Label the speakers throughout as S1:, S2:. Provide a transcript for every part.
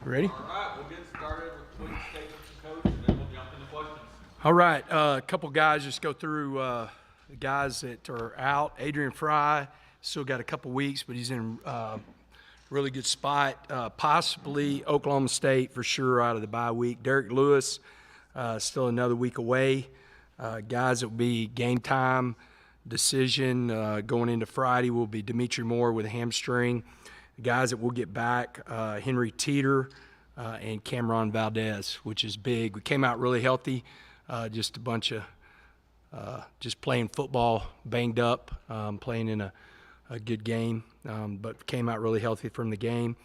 S1: Ready?
S2: All right, we'll get started with quick statements from Coach, and then we'll jump into questions.
S1: All right, a couple guys, just go through the guys that are out. Adrian Fry, still got a couple weeks, but he's in really good spot. Possibly Oklahoma State for sure out of the bye week. Derek Lewis, still another week away. Guys that will be game time decision going into Friday will be Dimitri Moore with a hamstring. The guys that will get back, Henry Teeter and Camron Valdez, which is big. We came out really healthy, just a bunch of just playing football, banged up, playing in a good game, but came out really healthy from the game.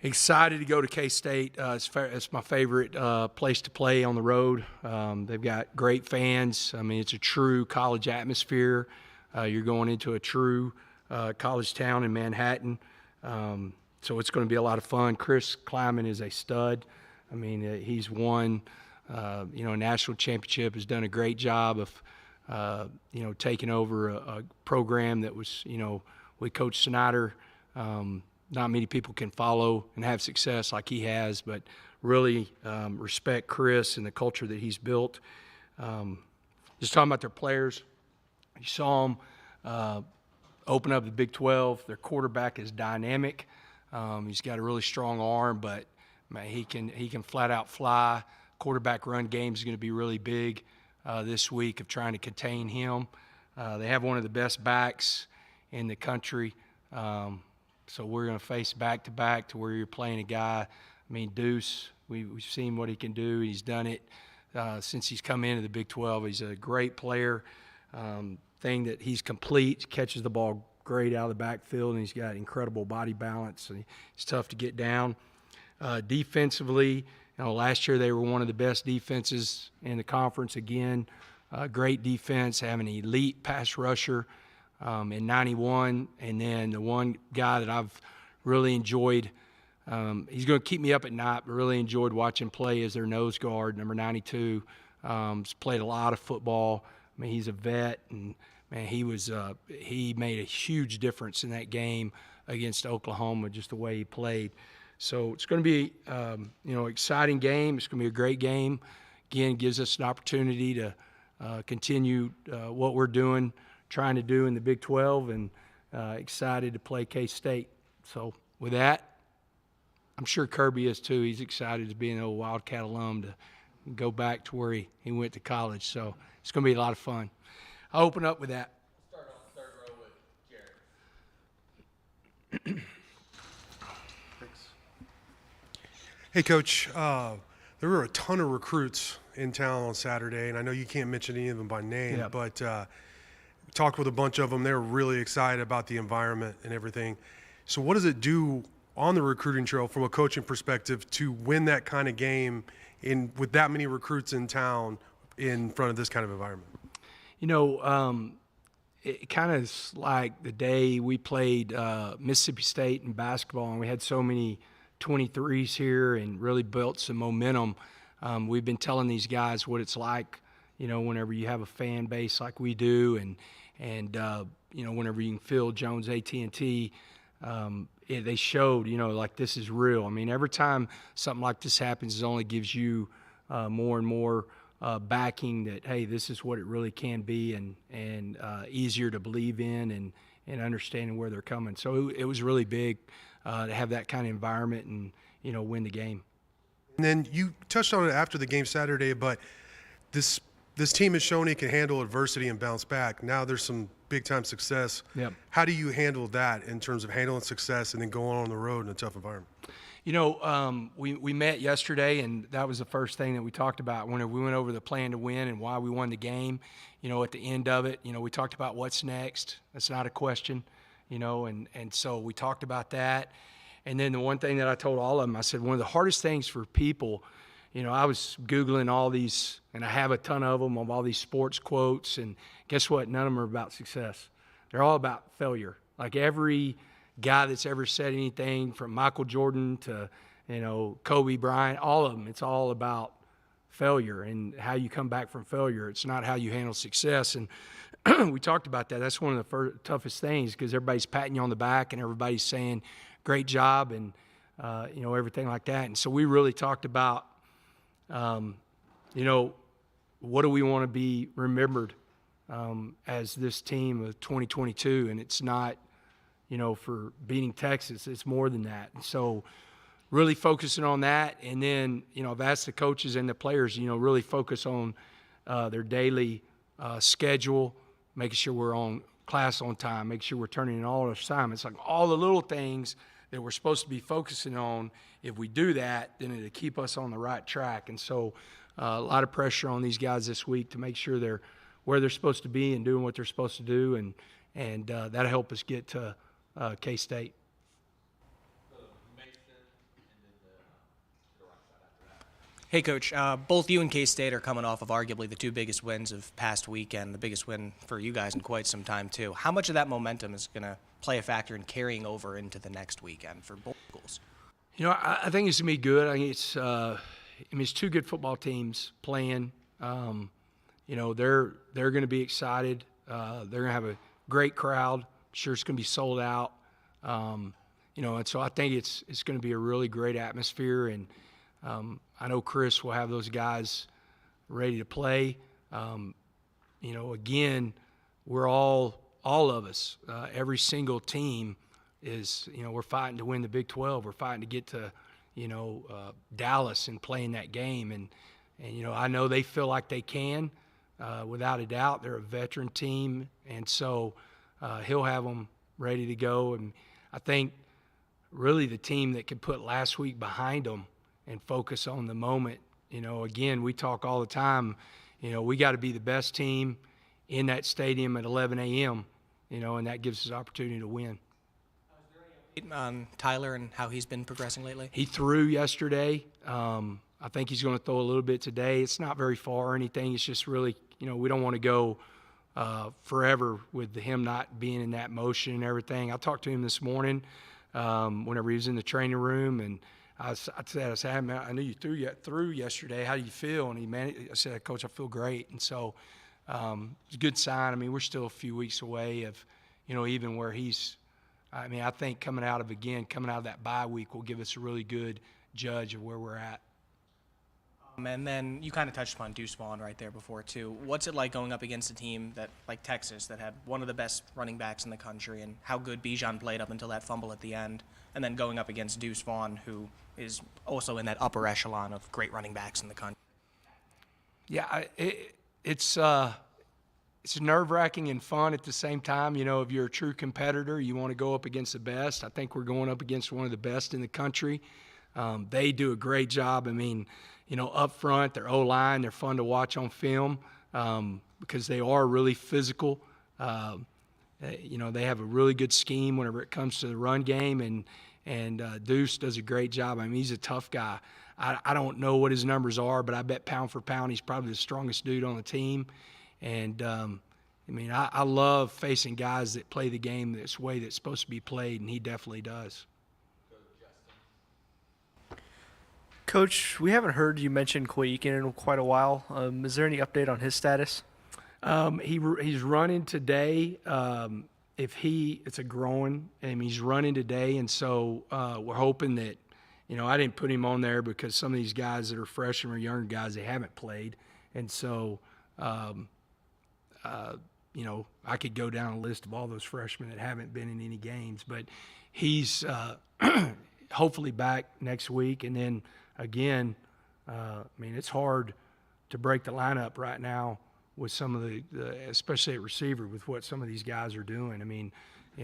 S1: Excited to go to K-State. It's my favorite place to play on the road. They've got great fans. I mean, it's a true college atmosphere. You're going into a true college town in Manhattan. So it's going to be a lot of fun. Chris Klieman is a stud. I mean, he's won, a national championship, has done a great job of, taking over a program that was, with Coach Snyder. Not many people can follow and have success like he has, but really respect Chris and the culture that he's built. Just talking about their players, you saw them open up the Big 12. Their quarterback is dynamic. He's got a really strong arm, but man, he can flat out fly. Quarterback run game is going to be really big this week of trying to contain him. They have one of the best backs in the country. So we're going to face back-to-back to where you're playing a guy. I mean, Deuce, we've seen what he can do. He's done it since he's come into the Big 12. He's a great player. Thing that he's complete, catches the ball great out of the backfield, and he's got incredible body balance. And it's tough to get down. Defensively, last year they were one of the best defenses in the conference again. Great defense, have an elite pass rusher. In 91, and then the one guy that I've really enjoyed, he's going to keep me up at night, but really enjoyed watching play is their nose guard, number 92. He's played a lot of football. I mean, he's a vet, and man, he made a huge difference in that game against Oklahoma, just the way he played. So it's going to be, exciting game. It's going to be a great game. Again, gives us an opportunity to continue what we're trying to do in the Big 12, and excited to play K-State. So with that, I'm sure Kirby is too. He's excited to be an old Wildcat alum to go back to where he went to college. So it's going to be a lot of fun. I'll open up with that.
S2: Start on the third row with Jared.
S3: Thanks. Hey, Coach. There were a ton of recruits in town on Saturday, and I know you can't mention any of them by name, but talked with a bunch of them. They were really excited about the environment and everything. So what does it do on the recruiting trail from a coaching perspective to win that kind of game with that many recruits in town in front of this kind of environment?
S1: It kind of is like the day we played Mississippi State in basketball, and we had so many 23s here and really built some momentum. We've been telling these guys what it's like, whenever you have a fan base like we do, and whenever you can fill Jones AT&T, they showed, like this is real. I mean, every time something like this happens, it only gives you more and more backing that, hey, this is what it really can be, and easier to believe in and understanding where they're coming. So it was really big to have that kind of environment and, win the game.
S3: And then you touched on it after the game Saturday, but this team has shown it can handle adversity and bounce back. Now there's some big-time success.
S1: Yep.
S3: How do you handle that in terms of handling success and then going on the road in a tough environment?
S1: We met yesterday, and that was the first thing that we talked about when we went over the plan to win and why we won the game. At the end of it, we talked about what's next. That's not a question, and so we talked about that. And then the one thing that I told all of them, I said, one of the hardest things for people, I was Googling all these, and I have a ton of them, of all these sports quotes, and guess what? None of them are about success. They're all about failure. Like every guy that's ever said anything, from Michael Jordan to, Kobe Bryant, all of them, it's all about failure and how you come back from failure. It's not how you handle success. And we talked about that. That's one of the toughest things because everybody's patting you on the back and everybody's saying, great job, and, everything like that. And so we really talked about, what do we want to be remembered as this team of 2022? And it's not, for beating Texas. It's more than that. And so really focusing on that. And then, I've asked the coaches and the players, really focus on their daily schedule, making sure we're on class on time, making sure we're turning in all our assignments, like all the little things that we're supposed to be focusing on. If we do that, then it'll keep us on the right track. And so a lot of pressure on these guys this week to make sure they're where they're supposed to be and doing what they're supposed to do, and that'll help us get to K-State.
S4: Hey, Coach. Both you and K-State are coming off of arguably the two biggest wins of past weekend, the biggest win for you guys in quite some time, too. How much of that momentum is going to play a factor in carrying over into the next weekend for both schools?
S1: I think it's going to be good. I think it's two good football teams playing. They're going to be excited. They're going to have a great crowd. I'm sure it's going to be sold out. And so I think it's going to be a really great atmosphere. And I know Chris will have those guys ready to play. Again, we're all of us, every single team is, we're fighting to win the Big 12. We're fighting to get to, Dallas and play in that game. And I know they feel like they can, without a doubt. They're a veteran team. And so he'll have them ready to go. And I think really the team that could put last week behind them and focus on the moment. Again, we talk all the time, we got to be the best team in that stadium at 11 a.m., and that gives us opportunity to win.
S4: On Tyler and how he's been progressing lately?
S1: He threw yesterday. I think he's going to throw a little bit today. It's not very far or anything. It's just really, we don't want to go forever with him not being in that motion and everything. I talked to him this morning whenever he was in the training room, and I said, hey, man, I knew you threw yesterday. How do you feel? And I said, Coach, I feel great. And so it's a good sign. I mean, we're still a few weeks away of, even where he's. I think coming out of that bye week will give us a really good judge of where we're at.
S4: And then you kind of touched upon Deuce Vaughn right there before, too. What's it like going up against a team like Texas that had one of the best running backs in the country, and how good Bijan played up until that fumble at the end, and then going up against Deuce Vaughn, who is also in that upper echelon of great running backs in the country?
S1: Yeah, it's nerve-wracking and fun at the same time. If you're a true competitor, you want to go up against the best. I think we're going up against one of the best in the country. They do a great job. Up front, their O-line, they're fun to watch on film because they are really physical. They have a really good scheme whenever it comes to the run game, and Deuce does a great job. He's a tough guy. I don't know what his numbers are, but I bet pound for pound he's probably the strongest dude on the team. And, I love facing guys that play the game this way that's supposed to be played, and he definitely does.
S5: Coach, we haven't heard you mention Klieman in quite a while. Is there any update on his status?
S1: He's running today. It's a groin, and he's running today, and so we're hoping that, I didn't put him on there because some of these guys that are freshmen or younger guys, they haven't played, and so I could go down a list of all those freshmen that haven't been in any games, but he's hopefully back next week. And then again, it's hard to break the lineup right now with some of the especially at receiver with what some of these guys are doing.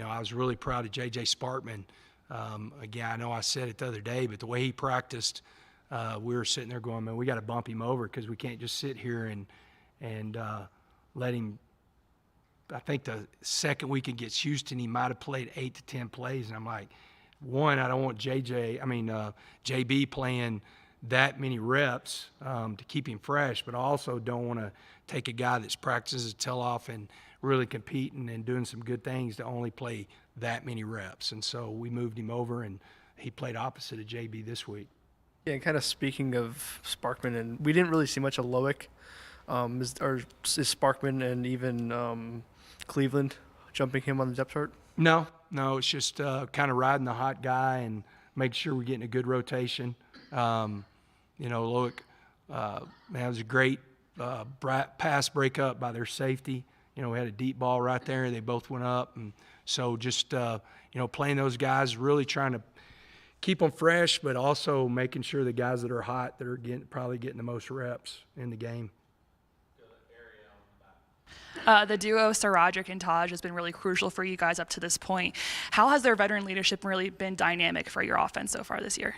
S1: I was really proud of J.J. Sparkman. Again, I know I said it the other day, but the way he practiced, we were sitting there going, man, we got to bump him over because we can't just sit here and let him. I think the second week against Houston, he might have played 8 to 10 plays. And I'm like, one, I don't want JB playing that many reps to keep him fresh, but I also don't want to take a guy that's practices his tail off and really competing and doing some good things to only play that many reps. And so we moved him over, and he played opposite of JB this week.
S5: Yeah, and kind of speaking of Sparkman, and we didn't really see much of Loic Is Sparkman and even Cleveland jumping him on the depth chart?
S1: No, it's just kind of riding the hot guy and make sure we're getting a good rotation. Look, man, it was a great pass breakup by their safety. We had a deep ball right there. They both went up. And so just, playing those guys, really trying to keep them fresh, but also making sure the guys that are hot, that are probably getting the most reps in the game.
S6: The duo, Roderick and Taj, has been really crucial for you guys up to this point. How has their veteran leadership really been dynamic for your offense so far this year?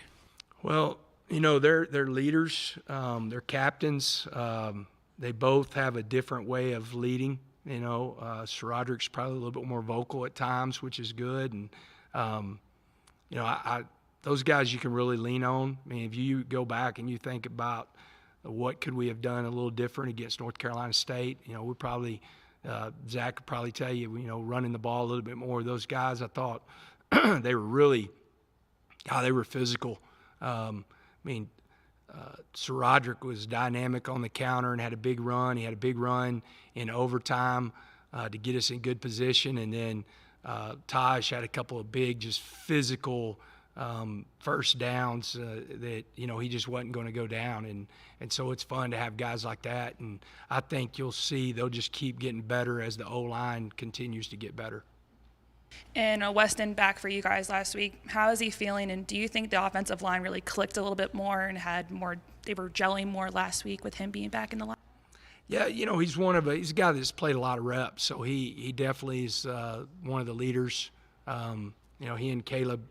S1: Well, they're leaders, they're captains. They both have a different way of leading. Roderick's probably a little bit more vocal at times, which is good. And, those guys you can really lean on. I mean, if you go back and you think about what could we have done a little different against North Carolina State, we probably Zach could probably tell you, running the ball a little bit more. Those guys, I thought they were really, they were physical. Roderick was dynamic on the counter and had a big run. He had a big run in overtime to get us in good position. And then Taj had a couple of big, just physical first downs that, he just wasn't going to go down. And so it's fun to have guys like that. And I think you'll see they'll just keep getting better as the O-line continues to get better.
S6: And Weston back for you guys last week. How is he feeling? And do you think the offensive line really clicked a little bit more and they were gelling more last week with him being back in the line?
S1: Yeah, he's a guy that's played a lot of reps. So he definitely is one of the leaders. He and Caleb,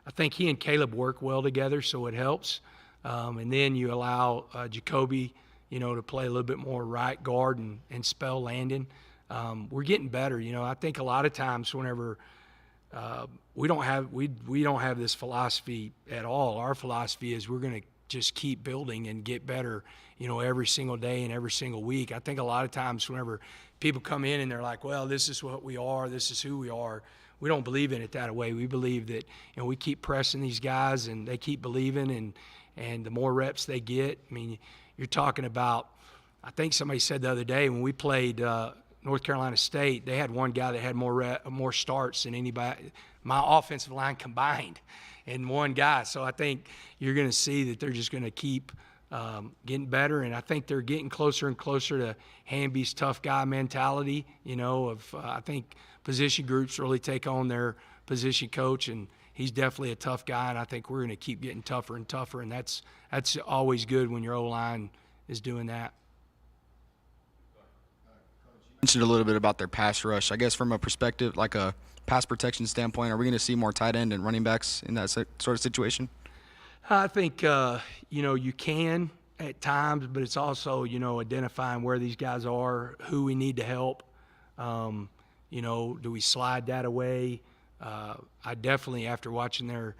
S1: I think he and Caleb work well together, so it helps. And then you allow Jacoby, to play a little bit more right guard and spell Landon. We're getting better. I think a lot of times whenever we don't have this philosophy at all. Our philosophy is we're going to just keep building and get better, every single day and every single week. I think a lot of times whenever people come in and they're like, well, this is what we are, this is who we are, we don't believe in it that way. We believe that, we keep pressing these guys and they keep believing and the more reps they get. I mean, you're talking about, I think somebody said the other day when we played North Carolina State, they had one guy that had more starts than anybody, my offensive line combined, in one guy. So I think you're going to see that they're just going to keep getting better, and I think they're getting closer and closer to Hamby's tough guy mentality. I think position groups really take on their position coach, and he's definitely a tough guy, and I think we're going to keep getting tougher and tougher, and that's always good when your O-line is doing that.
S7: Mentioned a little bit about their pass rush. I guess from a perspective, like a pass protection standpoint, are we going to see more tight end and running backs in that sort of situation?
S1: I think, you can at times, but it's also, identifying where these guys are, who we need to help. Do we slide that away? I definitely, after watching their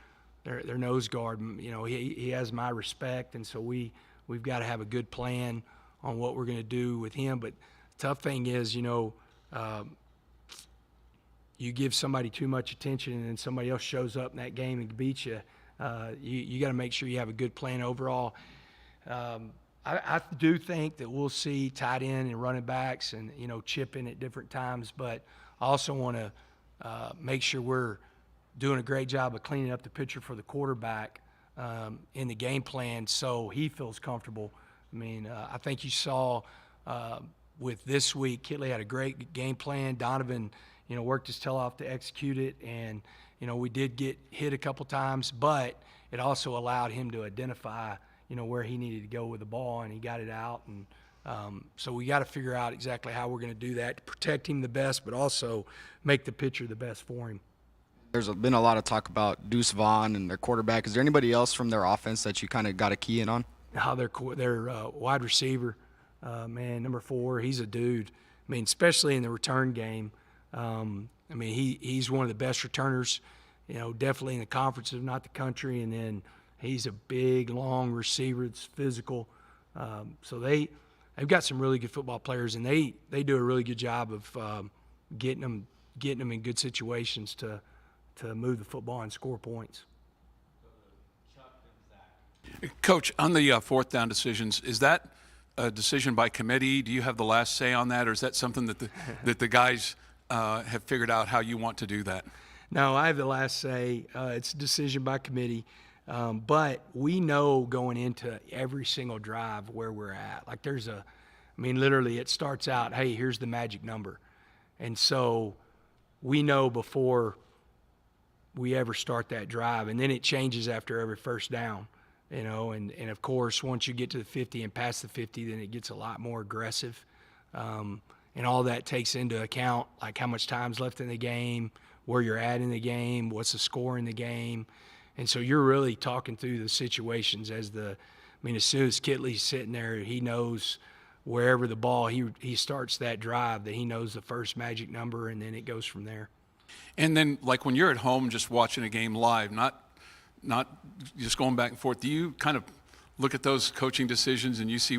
S1: nose guard, he has my respect, and so we've got to have a good plan on what we're going to do with him. But tough thing is, you give somebody too much attention and then somebody else shows up in that game and beats you. You got to make sure you have a good plan overall. I do think that we'll see tight end and running backs and, chip in at different times, but I also want to make sure we're doing a great job of cleaning up the picture for the quarterback in the game plan so he feels comfortable. I mean, I think you saw with this week, Kitley had a great game plan. Donovan, worked his tail off to execute it, and, we did get hit a couple times, but it also allowed him to identify, where he needed to go with the ball, and he got it out. And so we got to figure out exactly how we're going to do that to protect him the best, but also make the picture the best for him.
S7: There's been a lot of talk about Deuce Vaughn and their quarterback. Is there anybody else from their offense that you kind of got a key in on?
S1: How their wide receiver, number 4, he's a dude. I mean, especially in the return game. He's one of the best returners, definitely in the conference, if not the country. And then he's a big, long receiver that's physical. So they've got some really good football players, and they do a really good job of getting them in good situations to move the football and score points.
S2: Coach, on the fourth down decisions, is that
S8: a decision by committee? Do you have the last say on that, or is that something that the guys have figured out how you want to do that?
S1: No, I have the last say. It's a decision by committee. But we know going into every single drive where we're at. Like literally it starts out, hey, here's the magic number. And so we know before we ever start that drive, and then it changes after every first down, and of course, once you get to the 50 and past the 50, then it gets a lot more aggressive. And all that takes into account, like how much time's left in the game, where you're at in the game, what's the score in the game. And so you're really talking through the situations as soon as Kitley's sitting there, he knows wherever the ball, he starts that drive, that he knows the first magic number, and then it goes from there.
S8: And then, like, when you're at home just watching a game live, not just going back and forth, do you kind of look at those coaching decisions and you see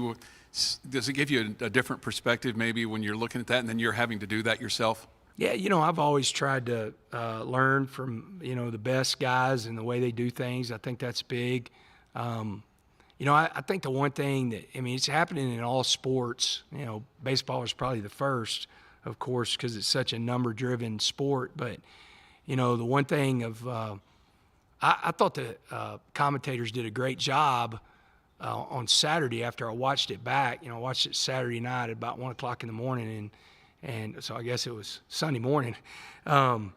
S8: does it give you a different perspective maybe when you're looking at that and then you're having to do that yourself?
S1: Yeah, I've always tried to learn from, the best guys and the way they do things. I think that's big. I think the one thing that, it's happening in all sports. Baseball is probably the first, of course, because it's such a number-driven sport. But, the one thing I thought the commentators did a great job on Saturday after I watched it back. I watched it Saturday night at about 1 o'clock in the morning, and so I guess it was Sunday morning, of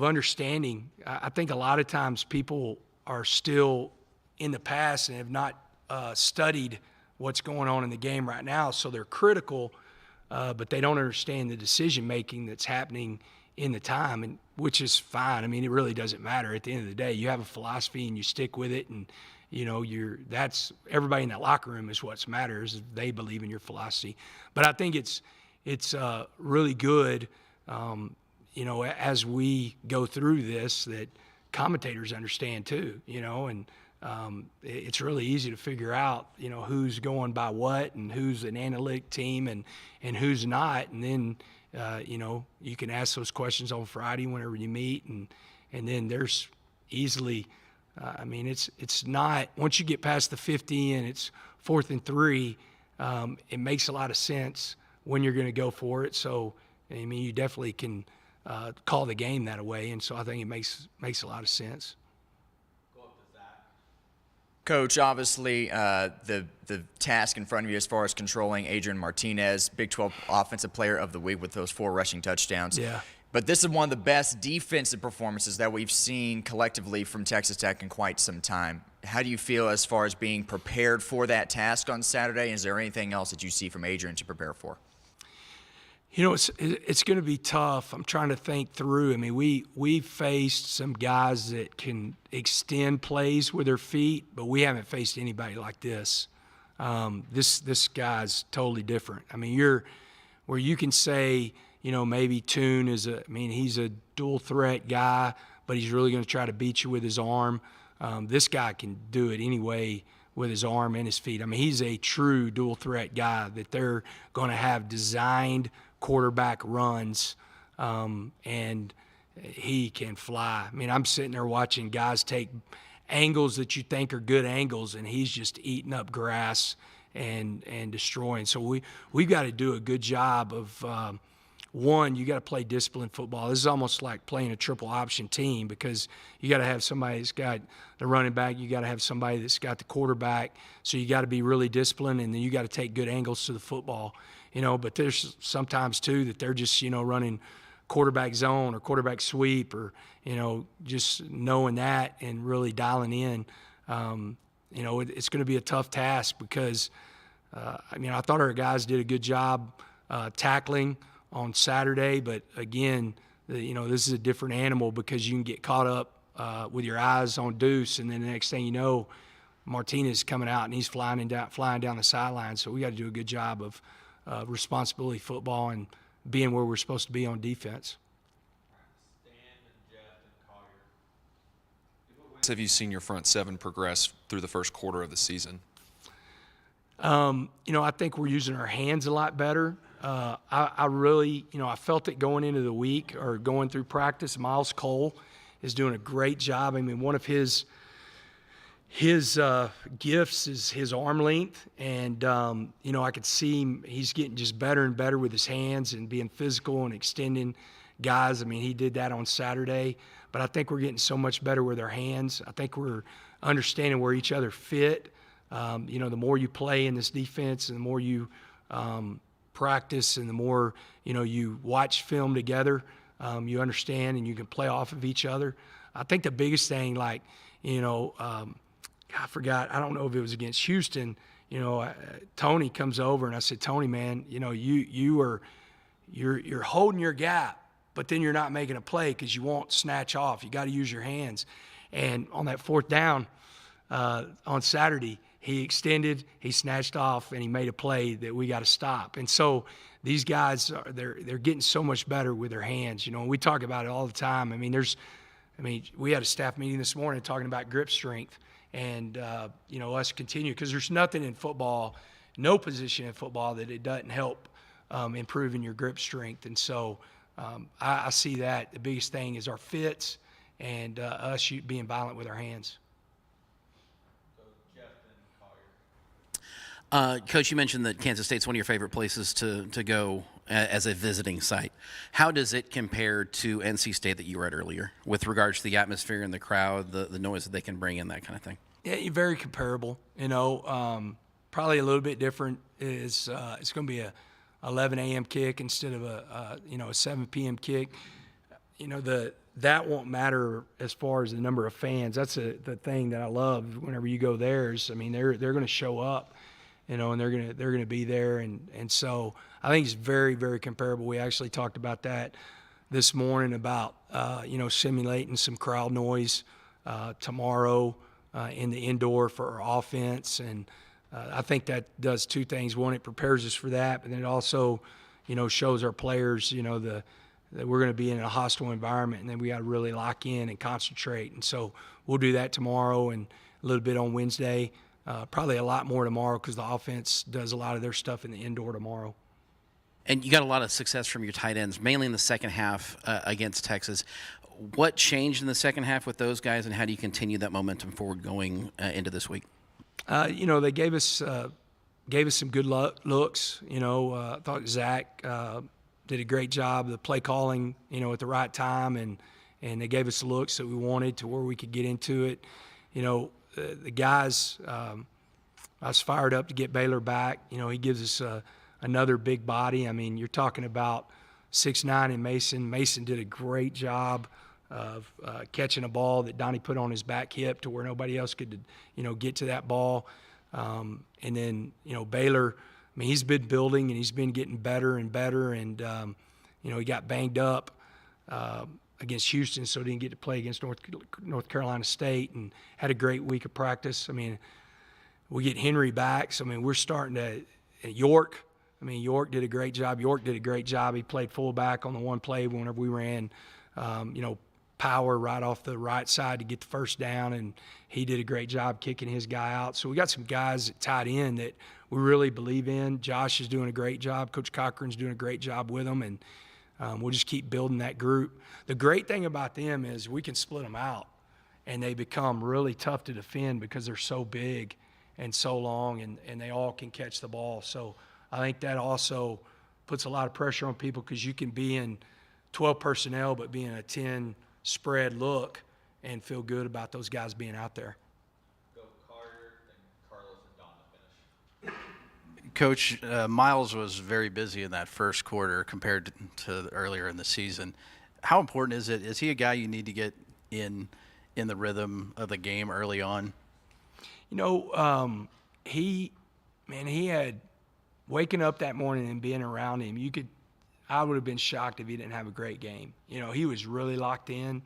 S1: understanding. I think a lot of times people are still in the past and have not studied what's going on in the game right now, so they're critical, but they don't understand the decision-making that's happening in the time, and which is fine. It really doesn't matter. At the end of the day, you have a philosophy and you stick with it, and that's everybody in that locker room is what matters. They believe in your philosophy. But I think it's really good, as we go through this, that commentators understand too, and it's really easy to figure out, who's going by what and who's an analytic team and who's not. And then, you can ask those questions on Friday whenever you meet. And then there's easily, it's not, once you get past the 50 and it's 4th and 3, it makes a lot of sense when you're going to go for it. So, you definitely can call the game that way. And so I think it makes a lot of sense.
S9: Coach, obviously, the task in front of you as far as controlling Adrian Martinez, Big 12 Offensive Player of the Week with those 4 rushing touchdowns.
S1: Yeah.
S9: But this is one of the best defensive performances that we've seen collectively from Texas Tech in quite some time. How do you feel as far as being prepared for that task on Saturday? Is there anything else that you see from Adrian to prepare for?
S1: It's going to be tough. I'm trying to think through. We've faced some guys that can extend plays with their feet, but we haven't faced anybody like this. This guy's totally different. You're where you can say, maybe Toon is he's a dual threat guy, but he's really going to try to beat you with his arm. This guy can do it anyway with his arm and his feet. He's a true dual threat guy that they're going to have designed quarterback runs, and he can fly. I'm sitting there watching guys take angles that you think are good angles, and he's just eating up grass and destroying. So we've got to do a good job of one, you got to play disciplined football. This is almost like playing a triple option team, because you got to have somebody that's got the running back, you got to have somebody that's got the quarterback. So you got to be really disciplined, and then you got to take good angles to the football. But there's sometimes too that they're just, running quarterback zone or quarterback sweep, or, just knowing that and really dialing in. It's going to be a tough task because, I thought our guys did a good job tackling on Saturday, but again, this is a different animal because you can get caught up with your eyes on Deuce, and then the next thing you know, Martinez is coming out and he's flying down the sideline. So we got to do a good job of responsibility football and being where we're supposed to be on defense.
S10: Have you seen your front 7 progress through the first quarter of the season?
S1: I think we're using our hands a lot better. I really, I felt it going into the week or going through practice. Miles Cole is doing a great job. One of his his gifts is his arm length, and I could see he's getting just better and better with his hands and being physical and extending guys. I mean, he did that on Saturday, but I think we're getting so much better with our hands. I think we're understanding where each other fit. The more you play in this defense and the more you practice and the more, you watch film together, you understand and you can play off of each other. I think the biggest thing, I forgot, I don't know if it was against Houston, Tony comes over and I said, Tony, man, you're holding your gap, but then you're not making a play because you won't snatch off. You got to use your hands. And on that fourth down on Saturday, he extended, he snatched off, and he made a play that we got to stop. And so these guys, they're getting so much better with their hands. We talk about it all the time. We had a staff meeting this morning talking about grip strength. And, us continue, because there's nothing in football, no position in football that it doesn't help improving your grip strength. And so I see that the biggest thing is our fits and us being violent with our hands.
S11: Coach, you mentioned that Kansas State's one of your favorite places to go as a visiting site. How does it compare to NC State that you were at earlier with regards to the atmosphere and the crowd, the noise that they can bring in, that kind of thing?
S1: Yeah, very comparable. Probably a little bit different is it's going to be a 11 a.m. kick instead of a 7 p.m. kick. That won't matter as far as the number of fans. That's the thing that I love whenever you go there is, they're going to show up. And they're gonna be there, and so I think it's very, very comparable. We actually talked about that this morning about simulating some crowd noise tomorrow in the indoor for our offense, and I think that does two things. One, it prepares us for that, but then it also shows our players that we're going to be in a hostile environment, and then we got to really lock in and concentrate. And so we'll do that tomorrow and a little bit on Wednesday. Probably a lot more tomorrow because the offense does a lot of their stuff in the indoor tomorrow.
S11: And you got a lot of success from your tight ends, mainly in the second half against Texas. What changed in the second half with those guys, and how do you continue that momentum forward going into this week?
S1: They gave us some good looks. I thought Zach did a great job of the play calling, at the right time, and they gave us the looks that we wanted to where we could get into it. The guys, I was fired up to get Baylor back. He gives us another big body. You're talking about 6'9" in Mason. Mason did a great job of catching a ball that Donnie put on his back hip to where nobody else could, get to that ball. And then, Baylor, he's been building and he's been getting better and better. And, he got banged up against Houston, so didn't get to play against North Carolina State, and had a great week of practice. We get Henry back, so we're starting to York. York did a great job. He played fullback on the one play whenever we ran, power right off the right side to get the first down, and he did a great job kicking his guy out. So we got some guys at tight end that we really believe in. Josh is doing a great job. Coach Cochran's doing a great job with them, and we'll just keep building that group. The great thing about them is we can split them out, and they become really tough to defend because they're so big and so long, and they all can catch the ball. So I think that also puts a lot of pressure on people because you can be in 12 personnel but be in a 10 spread look and feel good about those guys being out there.
S2: Go Carter, then Carlos and Donovan finish.
S12: Coach, Miles was very busy in that first quarter compared to earlier in the season. How important is it? Is he a guy you need to get in the rhythm of the game early on?
S1: He had waking up that morning and being around him. I would have been shocked if he didn't have a great game. He was really locked in.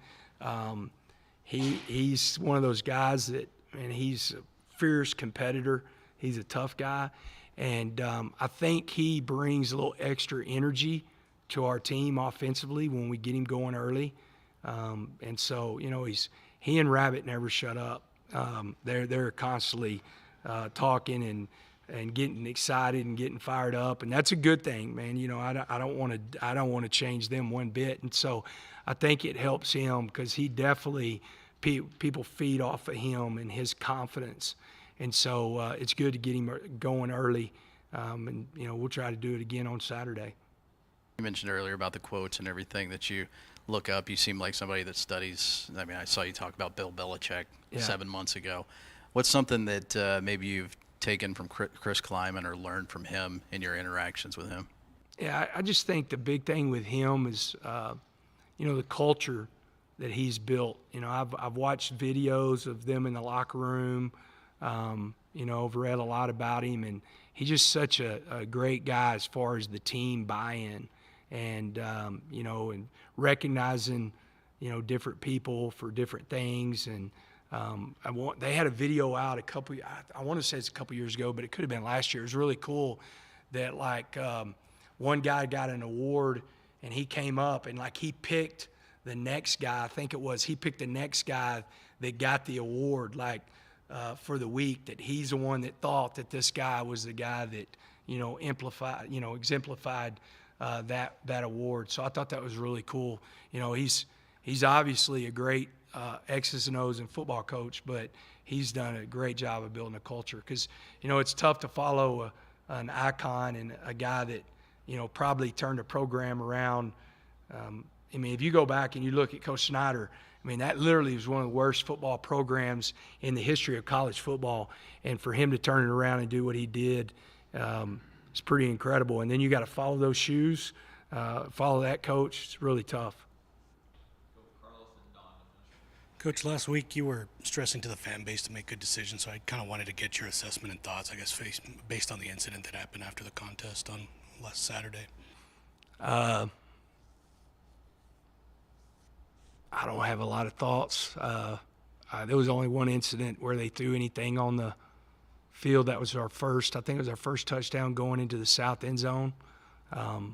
S1: He's one of those guys that, he's a fierce competitor. He's a tough guy. And I think he brings a little extra energy to our team offensively when we get him going early. And so, he and Rabbit never shut up. They're constantly talking and getting excited and getting fired up, and that's a good thing, man. I don't want to change them one bit. And so I think it helps him because he definitely people feed off of him and his confidence. And so it's good to get him going early. And, we'll try to do it again on Saturday.
S12: You mentioned earlier about the quotes and everything that you look up. You seem like somebody that studies. I mean, I saw you talk about Bill Belichick 7 months ago. What's something that maybe you've taken from Chris Klieman or learned from him in your interactions with him?
S1: Yeah, I just think the big thing with him is, the culture that he's built. I've watched videos of them in the locker room. I've read a lot about him, and he's just such a great guy as far as the team buy-in, and and recognizing different people for different things. And they had a video out I want to say it's a couple years ago, but it could have been last year. It was really cool that one guy got an award, and he came up and he picked the next guy. I think it was he picked the next guy that got the award for the week, that he's the one that thought that this guy was the guy that exemplified that award. So I thought that was really cool. He's obviously a great X's and O's and football coach, but he's done a great job of building a culture, because it's tough to follow an icon and a guy that probably turned a program around. If you go back and you look at Coach Snyder, that literally was one of the worst football programs in the history of college football. And for him to turn it around and do what he did, it's pretty incredible. And then you got to follow those shoes, follow that coach. It's really tough.
S13: Coach, last week you were stressing to the fan base to make good decisions, so I kind of wanted to get your assessment and thoughts, I guess, based on the incident that happened after the contest on last Saturday.
S1: I don't have a lot of thoughts. There was only one incident where they threw anything on the field. That was I think it was our first touchdown going into the south end zone. The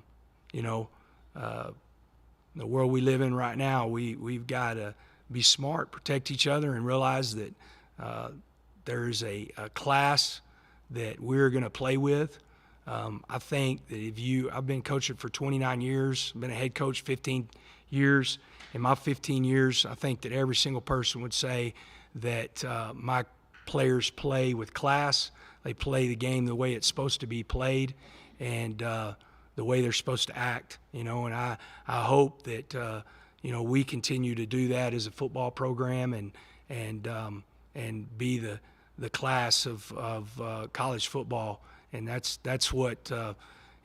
S1: world we live in right now, we've got to be smart, protect each other, and realize that there's a class that we're going to play with. I think that I've been coaching for 29 years, been a head coach 15 years. In my 15 years, I think that every single person would say that my players play with class. They play the game the way it's supposed to be played, and the way they're supposed to act. And I hope that we continue to do that as a football program, and be the class of college football. And that's what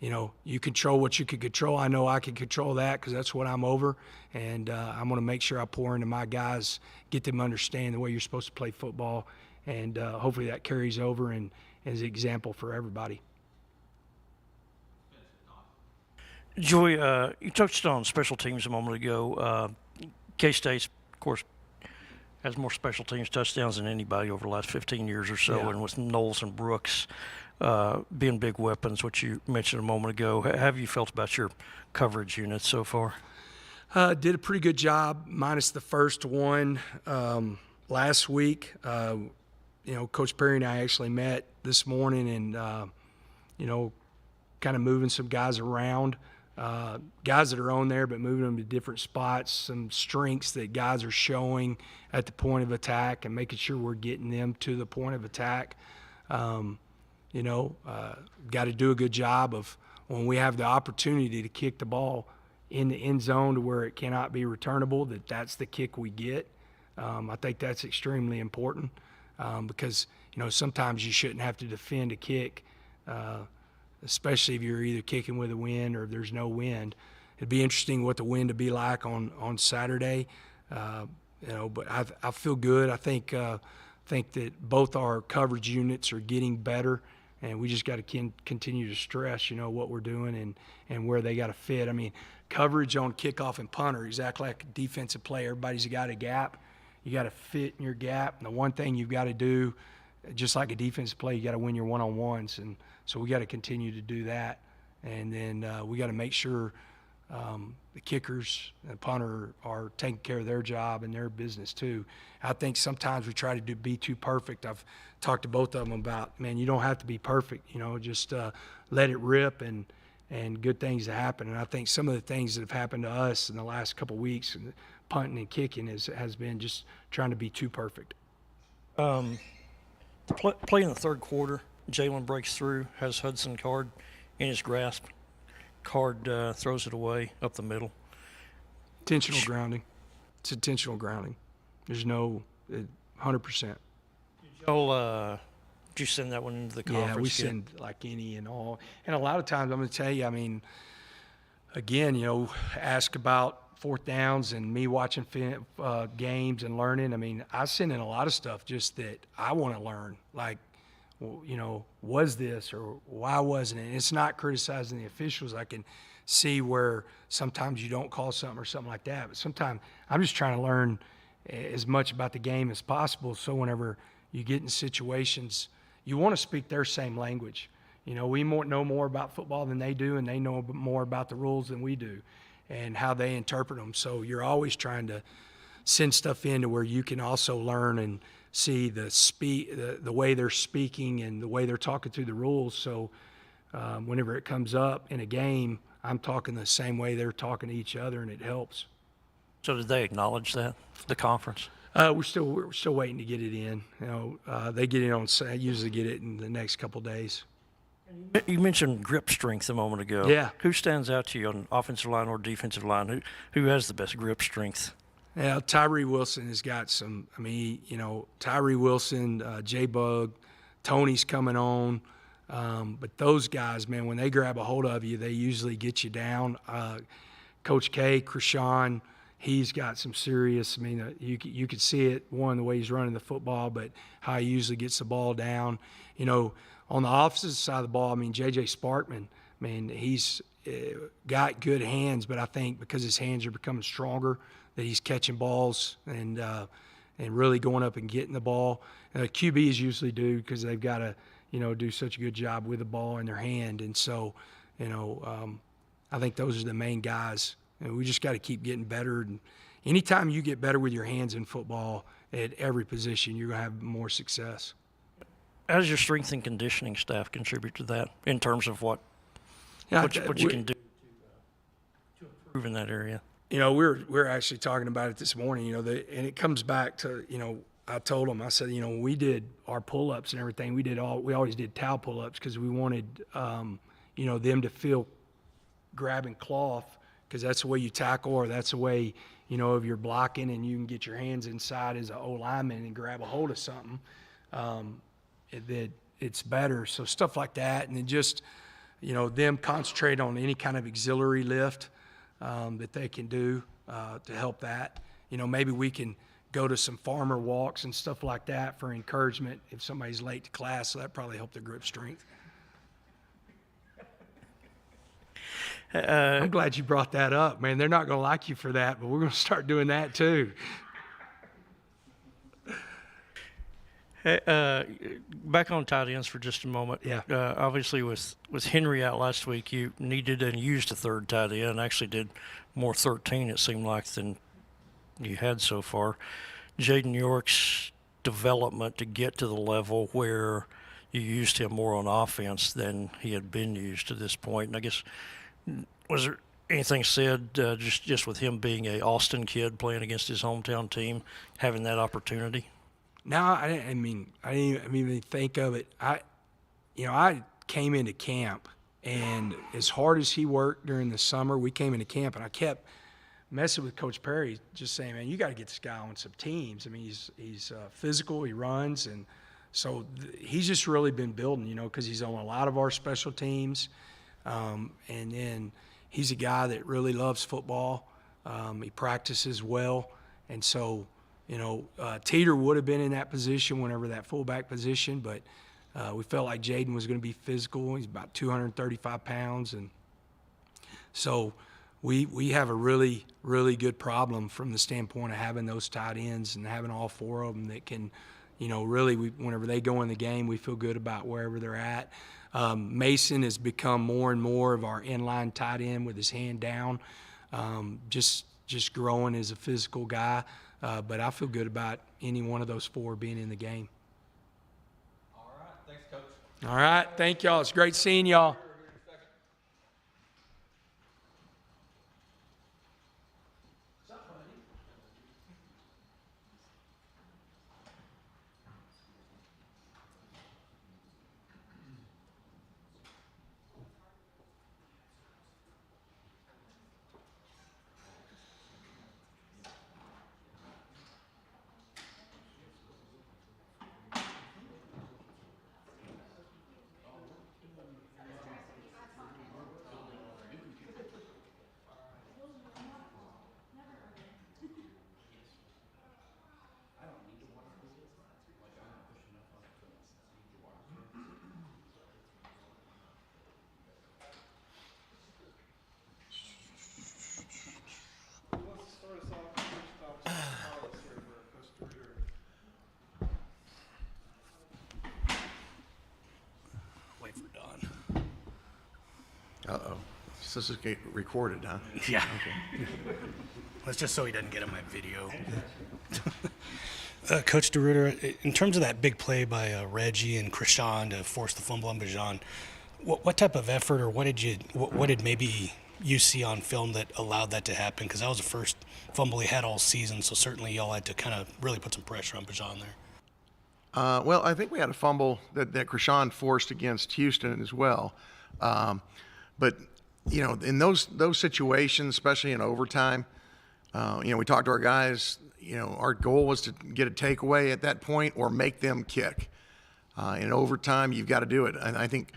S1: you control what you can control. I know I can control that because that's what I'm over. And I'm going to make sure I pour into my guys, get them to understand the way you're supposed to play football. And hopefully that carries over and is an example for everybody.
S14: Joey, you touched on special teams a moment ago. K-State, of course, has more special teams touchdowns than anybody over the last 15 years or so. Yeah. And with Knowles and Brooks being big weapons, which you mentioned a moment ago, how have you felt about your coverage units so far?
S1: Did a pretty good job, minus the first one last week. Coach Perry and I actually met this morning and, kind of moving some guys around. Guys that are on there, but moving them to different spots, some strengths that guys are showing at the point of attack and making sure we're getting them to the point of attack. Got to do a good job of when we have the opportunity to kick the ball in the end zone to where it cannot be returnable, that's the kick we get. I think that's extremely important because, sometimes you shouldn't have to defend a kick, especially if you're either kicking with a wind or there's no wind. It'd be interesting what the wind would be like on Saturday, but I feel good. I think that both our coverage units are getting better, and we just got to continue to stress, what we're doing and where they got to fit. Coverage on kickoff and punter, exactly like a defensive player. Everybody's got a gap. You got to fit in your gap. And the one thing you've got to do, just like a defensive play, you got to win your one-on-ones. And so we got to continue to do that. And then we got to make sure the kickers and punter are taking care of their job and their business too. I think sometimes we try to be too perfect. I've talked to both of them about, man, you don't have to be perfect. Just let it rip and good things to happen. And I think some of the things that have happened to us in the last couple of weeks, punting and kicking has been just trying to be too perfect.
S14: Play in the third quarter, Jalen breaks through, has Hudson Card in his grasp. Card throws it away up the middle.
S1: Intentional grounding. It's intentional grounding. There's no 100%.
S14: Did you send that one into the conference?
S1: Yeah, we send like any and all. And a lot of times, I'm going to tell you, I mean, again, ask about fourth downs and me watching games and learning. I mean, I send in a lot of stuff just that I want to learn. Like, was this or why wasn't it? And it's not criticizing the officials. I can see where sometimes you don't call something or something like that. But sometimes I'm just trying to learn as much about the game as possible. So whenever you get in situations, you want to speak their same language. We know more about football than they do, and they know more about the rules than we do and how they interpret them. So you're always trying to send stuff in to where you can also learn and see the way they're speaking and the way they're talking through the rules. So whenever it comes up in a game, I'm talking the same way they're talking to each other, and it helps.
S14: So did they acknowledge that, the conference?
S1: We're still waiting to get it in. They get it on. Usually get it in the next couple days.
S14: You mentioned grip strength a moment ago.
S1: Yeah.
S14: Who stands out to you on offensive line or defensive line? Who has the best grip strength?
S1: Yeah, Tyree Wilson has got some. I mean, Tyree Wilson, J-Bug, Tony's coming on. But those guys, man, when they grab a hold of you, they usually get you down. Coach K, Krishan, he's got some serious. I mean, you could see it, one, the way he's running the football, but how he usually gets the ball down. On the opposite side of the ball, I mean, J.J. Sparkman, I mean, he's got good hands, but I think because his hands are becoming stronger, that he's catching balls and really going up and getting the ball. QBs usually do because they've got to, do such a good job with the ball in their hand. And so, I think those are the main guys. And we just got to keep getting better. And anytime you get better with your hands in football at every position, you're going to have more success.
S14: How does your strength and conditioning staff contribute to that in terms of what you can do to improve in that area?
S1: We're actually talking about it this morning, and it comes back to, I told them, I said, when we did our pull-ups and everything, we always did towel pull-ups because we wanted, them to feel grabbing cloth because that's the way you tackle or that's the way, if you're blocking and you can get your hands inside as an O-lineman and grab a hold of something, that it's better. So stuff like that. And then just, them concentrate on any kind of auxiliary lift that they can do to help that. Maybe we can go to some farmer walks and stuff like that for encouragement if somebody's late to class. So that probably helped their grip strength. I'm glad you brought that up, man. They're not going to like you for that, but we're going to start doing that too.
S14: Back on tight ends for just a moment.
S1: Yeah.
S14: Obviously, with Henry out last week, you needed and used a third tight end. Actually, did more 13 it seemed like than you had so far. Jaden York's development to get to the level where you used him more on offense than he had been used to this point. And I guess, was there anything said just with him being a Austin kid playing against his hometown team, having that opportunity?
S1: No, I didn't even think of it. I came into camp, and as hard as he worked during the summer, we came into camp, and I kept messing with Coach Perry, just saying, man, you got to get this guy on some teams. I mean, he's physical, he runs, and so he's just really been building, because he's on a lot of our special teams, and then he's a guy that really loves football. He practices well, and so. Teeter would have been in that position whenever that fullback position, but we felt like Jaden was going to be physical. He's about 235 pounds. And so we have a really, really good problem from the standpoint of having those tight ends and having all four of them that can, really, whenever they go in the game, we feel good about wherever they're at. Mason has become more and more of our inline tight end with his hand down, just growing as a physical guy. But I feel good about any one of those four being in the game.
S2: All right. Thanks, Coach.
S1: All right. Thank y'all. It's great seeing y'all.
S15: Uh-oh. So this is getting recorded, huh?
S13: Yeah. Okay. That's just so he doesn't get on my video. Coach DeRuiter, in terms of that big play by Reggie and Krishan to force the fumble on Bajan, what type of effort or what did maybe you see on film that allowed that to happen? Because that was the first fumble he had all season, so certainly y'all had to kind of really put some pressure on Bajan there.
S15: Well, I think we had a fumble that Krishan forced against Houston as well. But, you know, in those situations, especially in overtime, you know, we talked to our guys, you know, our goal was to get a takeaway at that point or make them kick. In overtime, you've got to do it. And I think,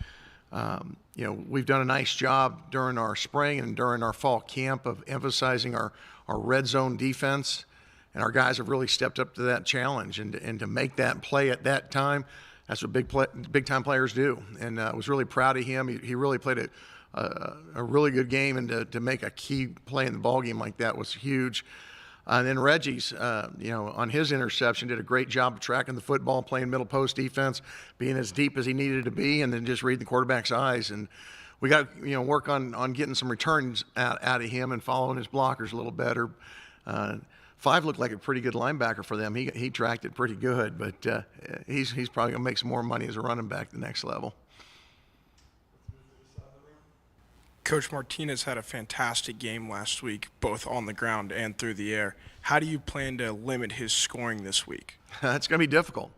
S15: you know, we've done a nice job during our spring and during our fall camp of emphasizing our red zone defense. And our guys have really stepped up to that challenge. And to make that play at that time, that's what big-time players do. And I was really proud of him. He really played a really good game, and to make a key play in the ballgame like that was huge. And then Reggie's, you know, on his interception, did a great job of tracking the football, playing middle post defense, being as deep as he needed to be, and then just reading the quarterback's eyes. And we got, you know, work on getting some returns out of him and following his blockers a little better. 5 looked like a pretty good linebacker for them. He tracked it pretty good, but he's probably going to make some more money as a running back at the next level.
S16: Coach Martinez had a fantastic game last week, both on the ground and through the air. How do you plan to limit his scoring this week?
S15: It's going to be difficult.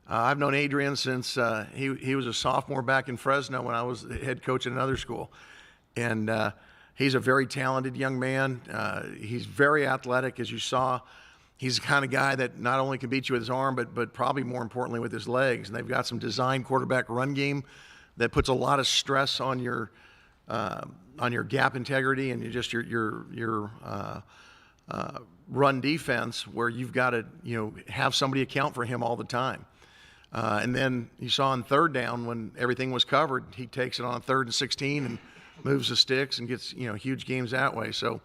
S15: I've known Adrian since he was a sophomore back in Fresno when I was the head coach at another school. And he's a very talented young man. He's very athletic, as you saw. He's the kind of guy that not only can beat you with his arm, but probably more importantly with his legs. And they've got some designed quarterback run game that puts a lot of stress on your gap integrity and your run defense, where you've got to, you know, have somebody account for him all the time. And then you saw on third down when everything was covered, he takes it on 3rd and 16 and moves the sticks and gets, you know, huge games that way. So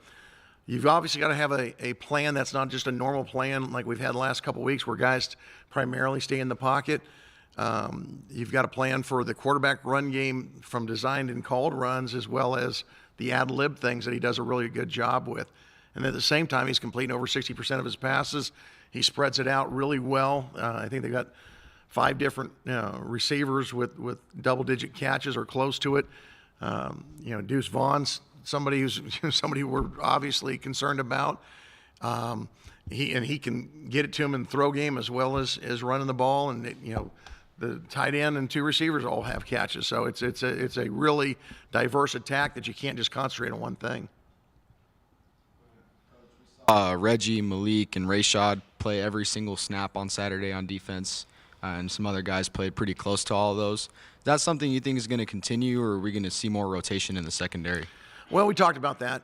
S15: you've obviously got to have a plan that's not just a normal plan like we've had the last couple of weeks where guys primarily stay in the pocket. You've got a plan for the quarterback run game from designed and called runs, as well as the ad-lib things that he does a really good job with. And at the same time, he's completing over 60% of his passes. He spreads it out really well. I think they've got 5 different receivers with double-digit catches or close to it. You know, Deuce Vaughn's somebody who we're obviously concerned about. He can get it to him in the throw game as well as running the ball, and you know, the tight end and 2 receivers all have catches. So it's a really diverse attack that you can't just concentrate on one thing.
S7: Reggie, Malik, and Rayshad play every single snap on Saturday on defense, and some other guys played pretty close to all of those. Is that something you think is going to continue, or are we going to see more rotation in the secondary?
S15: Well, we talked about that.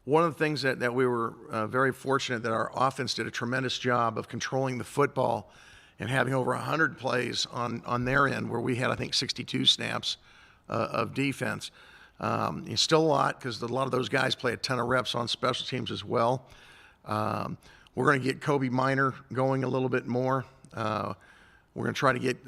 S15: One of the things that we were very fortunate that our offense did a tremendous job of controlling the football and having over 100 plays on their end, where we had, I think, 62 snaps of defense. It's still a lot because a lot of those guys play a ton of reps on special teams as well. We're going to get Kobe Minor going a little bit more. We're going to try to get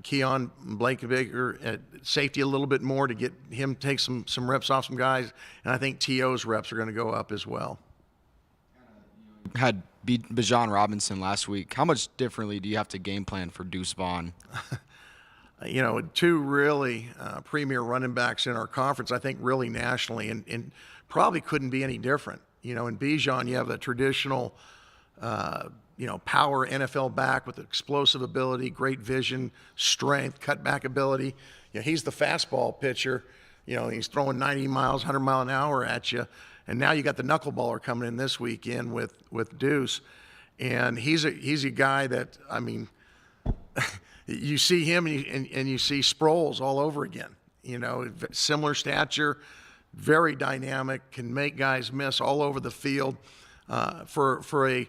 S15: Keon Blankenbaker at safety a little bit more to get him take some reps off some guys. And I think T.O.'s reps are going to go up as well.
S7: Had Bijan Robinson last week. How much differently do you have to game plan for Deuce Vaughn?
S15: You know, 2 really premier running backs in our conference, I think really nationally, and probably couldn't be any different. You know, in Bijan, you have a traditional, you know, power NFL back with explosive ability, great vision, strength, cutback ability. You know, he's the fastball pitcher. You know, he's throwing 90 miles, 100 mile an hour at you. And now you got the knuckleballer coming in this weekend with Deuce. And he's a guy that, I mean, you see him and you see Sproles all over again. You know, similar stature, very dynamic, can make guys miss all over the field. For a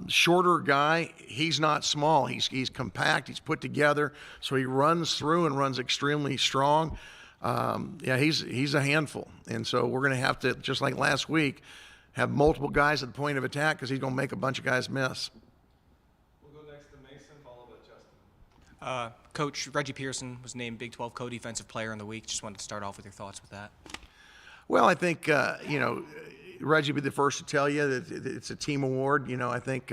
S15: shorter guy, he's not small. He's compact. He's put together. So he runs through and runs extremely strong. Yeah, he's a handful. And so we're going to have to, just like last week, have multiple guys at the point of attack because he's going to make a bunch of guys miss.
S1: We'll go next to Mason, followed by Justin.
S4: Coach Reggie Pearson was named Big 12 Co-Defensive Player in the Week. Just wanted to start off with your thoughts with that.
S15: Well, I think, Reggie would be the first to tell you that it's a team award. I think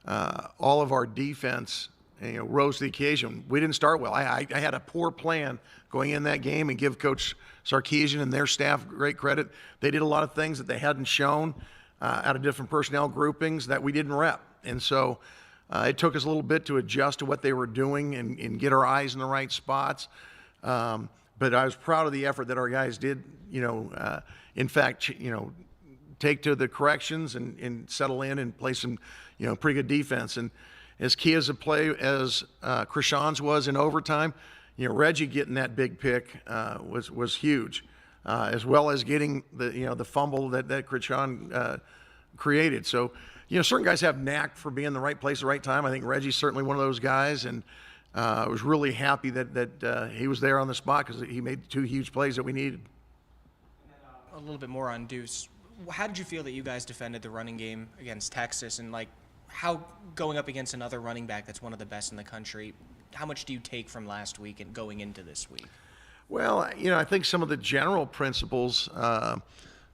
S15: all of our defense, rose to the occasion. We didn't start well. I had a poor plan going in that game, and give Coach Sarkisian and their staff great credit. They did a lot of things that they hadn't shown out of different personnel groupings that we didn't rep. And so it took us a little bit to adjust to what they were doing and get our eyes in the right spots. But I was proud of the effort that our guys did, in fact, take to the corrections and settle in and play some, pretty good defense. And as key as a play as Krishan's was in overtime, Reggie getting that big pick was huge, as well as getting the fumble that Krishan created. So, certain guys have knack for being in the right place at the right time. I think Reggie's certainly one of those guys, and I was really happy that he was there on the spot because he made 2 huge plays that we needed.
S4: A little bit more on Deuce. How did you feel that you guys defended the running game against Texas, and how going up against another running back that's one of the best in the country, how much do you take from last week and going into this week?
S15: Well, I think some of the general principles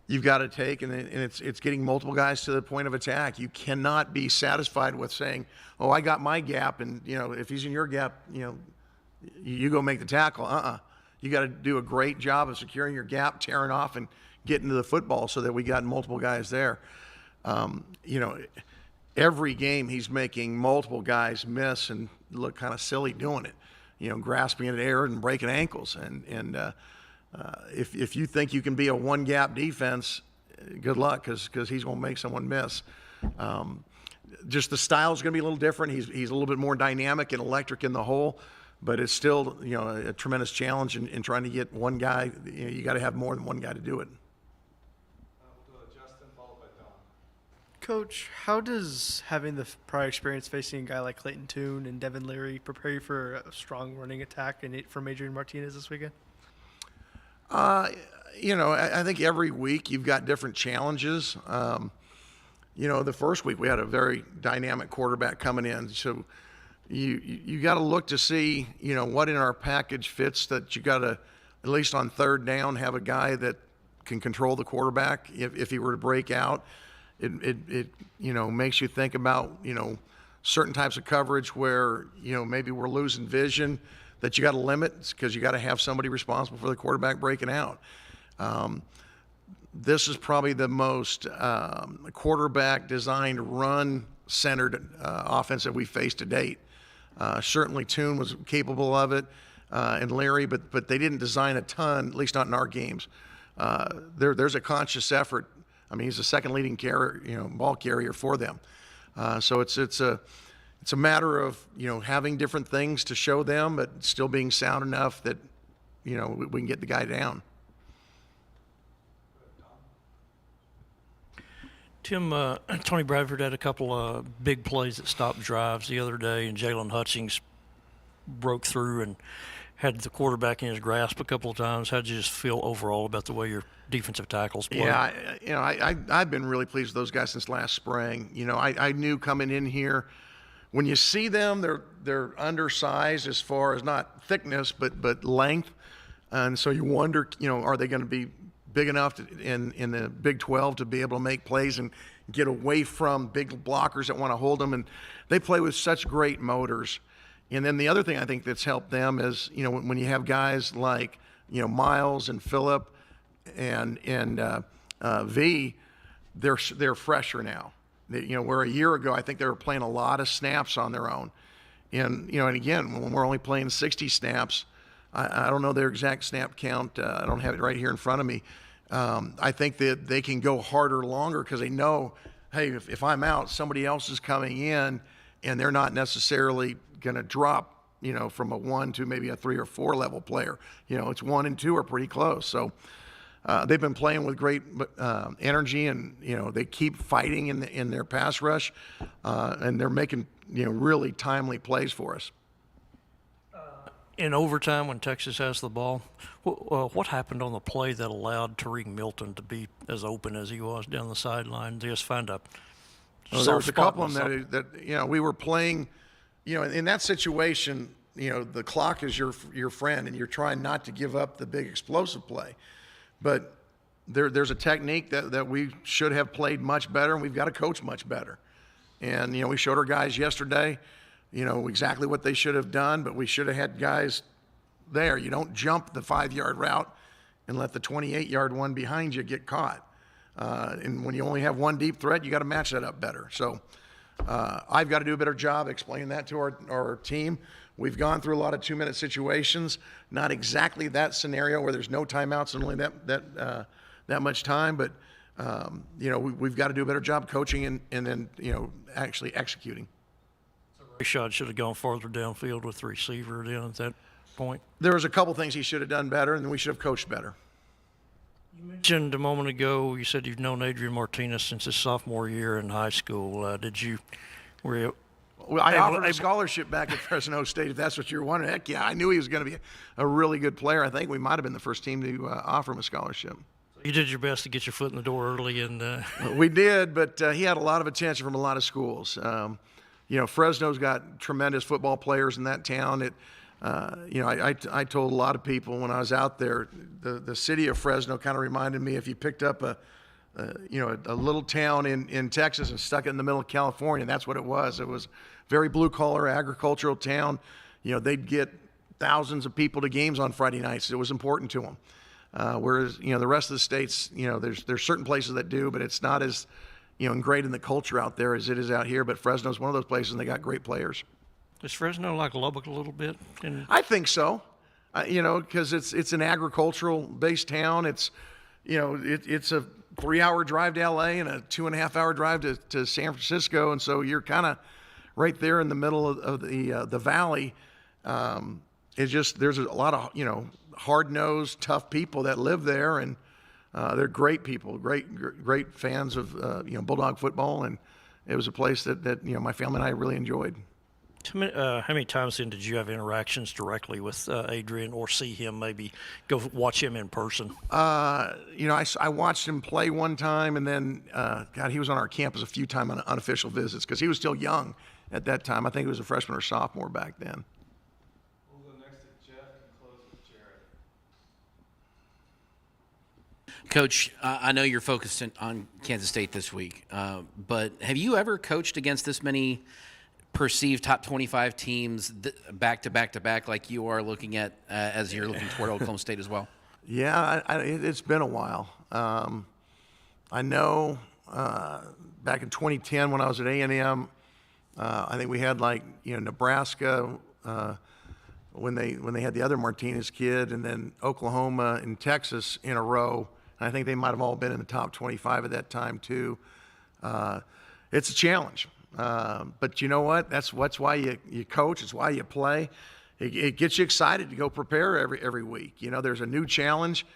S15: you've got to take, and it's getting multiple guys to the point of attack. You cannot be satisfied with saying, "Oh, I got my gap," and if he's in your gap, you go make the tackle. You got to do a great job of securing your gap, tearing off, and getting to the football so that we got multiple guys there. Every game he's making multiple guys miss and look kind of silly doing it, grasping at air and breaking ankles. And if you think you can be a one-gap defense, good luck, because he's going to make someone miss. Just the style is going to be a little different. He's a little bit more dynamic and electric in the hole, but it's still a tremendous challenge in trying to get one guy. You got to have more than one guy to do it.
S5: Coach, how does having the prior experience facing a guy like Clayton Tune and Devin Leary prepare you for a strong running attack from Adrian Martinez this weekend?
S15: I think every week you've got different challenges. The first week we had a very dynamic quarterback coming in, so you got to look to see what in our package fits. That you got to, at least on third down, have a guy that can control the quarterback if he were to break out. It makes you think about certain types of coverage where maybe we're losing vision that you got to limit because you got to have somebody responsible for the quarterback breaking out. This is probably the most quarterback designed run centered offense that we faced to date. Certainly Tune was capable of it, and Larry, but they didn't design a ton, at least not in our games. There's a conscious effort. I mean, he's the second leading ball carrier for them. So it's a matter of having different things to show them, but still being sound enough that we can get the guy down.
S14: Tim, Tony Bradford had a couple of big plays that stopped drives the other day, and Jalen Hutchings broke through and had the quarterback in his grasp a couple of times. How did you just feel overall about the way your defensive tackles played?
S15: Yeah, I've been really pleased with those guys since last spring. I knew coming in here, when you see them, they're undersized as far as not thickness, but length. And so you wonder, are they going to be big enough in the Big 12 to be able to make plays and get away from big blockers that want to hold them? And they play with such great motors. And then the other thing I think that's helped them is, when you have guys like, Miles and Phillip and V, they're fresher now. Where a year ago I think they were playing a lot of snaps on their own. And, and again, when we're only playing 60 snaps, I don't know their exact snap count. I don't have it right here in front of me. I think that they can go harder longer because they know, hey, if I'm out, somebody else is coming in, and they're not necessarily going to drop, from a 1 to maybe a 3 or 4 level player. It's 1 and 2 are pretty close. So they've been playing with great energy, and they keep fighting in their pass rush, and they're making really timely plays for us.
S14: In overtime, when Texas has the ball, what happened on the play that allowed Tyree Milton to be as open as he was down the sideline? They just find a
S15: there was a couple of them that we were playing. In that situation, the clock is your friend, and you're trying not to give up the big explosive play. But there's a technique that we should have played much better, and we've got to coach much better. And, we showed our guys yesterday, exactly what they should have done, but we should have had guys there. You don't jump the 5-yard route and let the 28-yard one behind you get caught. And when you only have one deep threat, you got to match that up better. So I've got to do a better job explaining that to our team. We've gone through a lot of 2-minute situations, not exactly that scenario where there's no timeouts and only that much time, but we've got to do a better job coaching and then actually executing.
S14: Shough should have gone farther downfield with the receiver down at that point.
S15: There was a couple things he should have done better, and we should have coached better.
S14: You mentioned a moment ago, you said you've known Adrian Martinez since his sophomore year in high school.
S15: Well, I offered a scholarship back at Fresno State, if that's what you're wondering. Heck yeah, I knew he was going to be a really good player. I think we might have been the first team to offer him a scholarship.
S14: You did your best to get your foot in the door early.
S15: We did, but he had a lot of attention from a lot of schools. Fresno's got tremendous football players in that town. I told a lot of people when I was out there, the city of Fresno kind of reminded me if you picked up a little town in Texas and stuck it in the middle of California. That's what it was. It was a very blue-collar agricultural town. They'd get thousands of people to games on Friday nights. It was important to them. Whereas, the rest of the states, there's certain places that do, but it's not as, ingrained in the culture out there as it is out here. But Fresno's one of those places, and they got great players.
S14: Is Fresno like Lubbock a little bit?
S15: I think so. Because it's an agricultural-based town. It's, it's a 3-hour drive to L.A. and a 2.5-hour drive to San Francisco, and so you're kind of right there in the middle of the valley. It's just there's a lot of hard-nosed, tough people that live there, and they're great people, great fans of Bulldog football, and it was a place that my family and I really enjoyed.
S14: How many times then did you have interactions directly with Adrian, or see him, maybe go watch him in person?
S15: I watched him play one time, and then, he was on our campus a few times on unofficial visits because he was still young at that time. I think he was a freshman or sophomore back then.
S2: We'll go next to Jeff and close with Jared.
S11: Coach, I know you're focused on Kansas State this week, but have you ever coached against this many perceived top 25 teams back to back like you are looking at as you're looking toward Oklahoma State as well?
S15: Yeah, it's been a while. I know back in 2010 when I was at A&M, I think we had Nebraska when they had the other Martinez kid, and then Oklahoma and Texas in a row. And I think they might have all been in the top 25 at that time too. It's a challenge. But you know what? That's why you coach. It's why you play. It gets you excited to go prepare every week. There's a new challenge.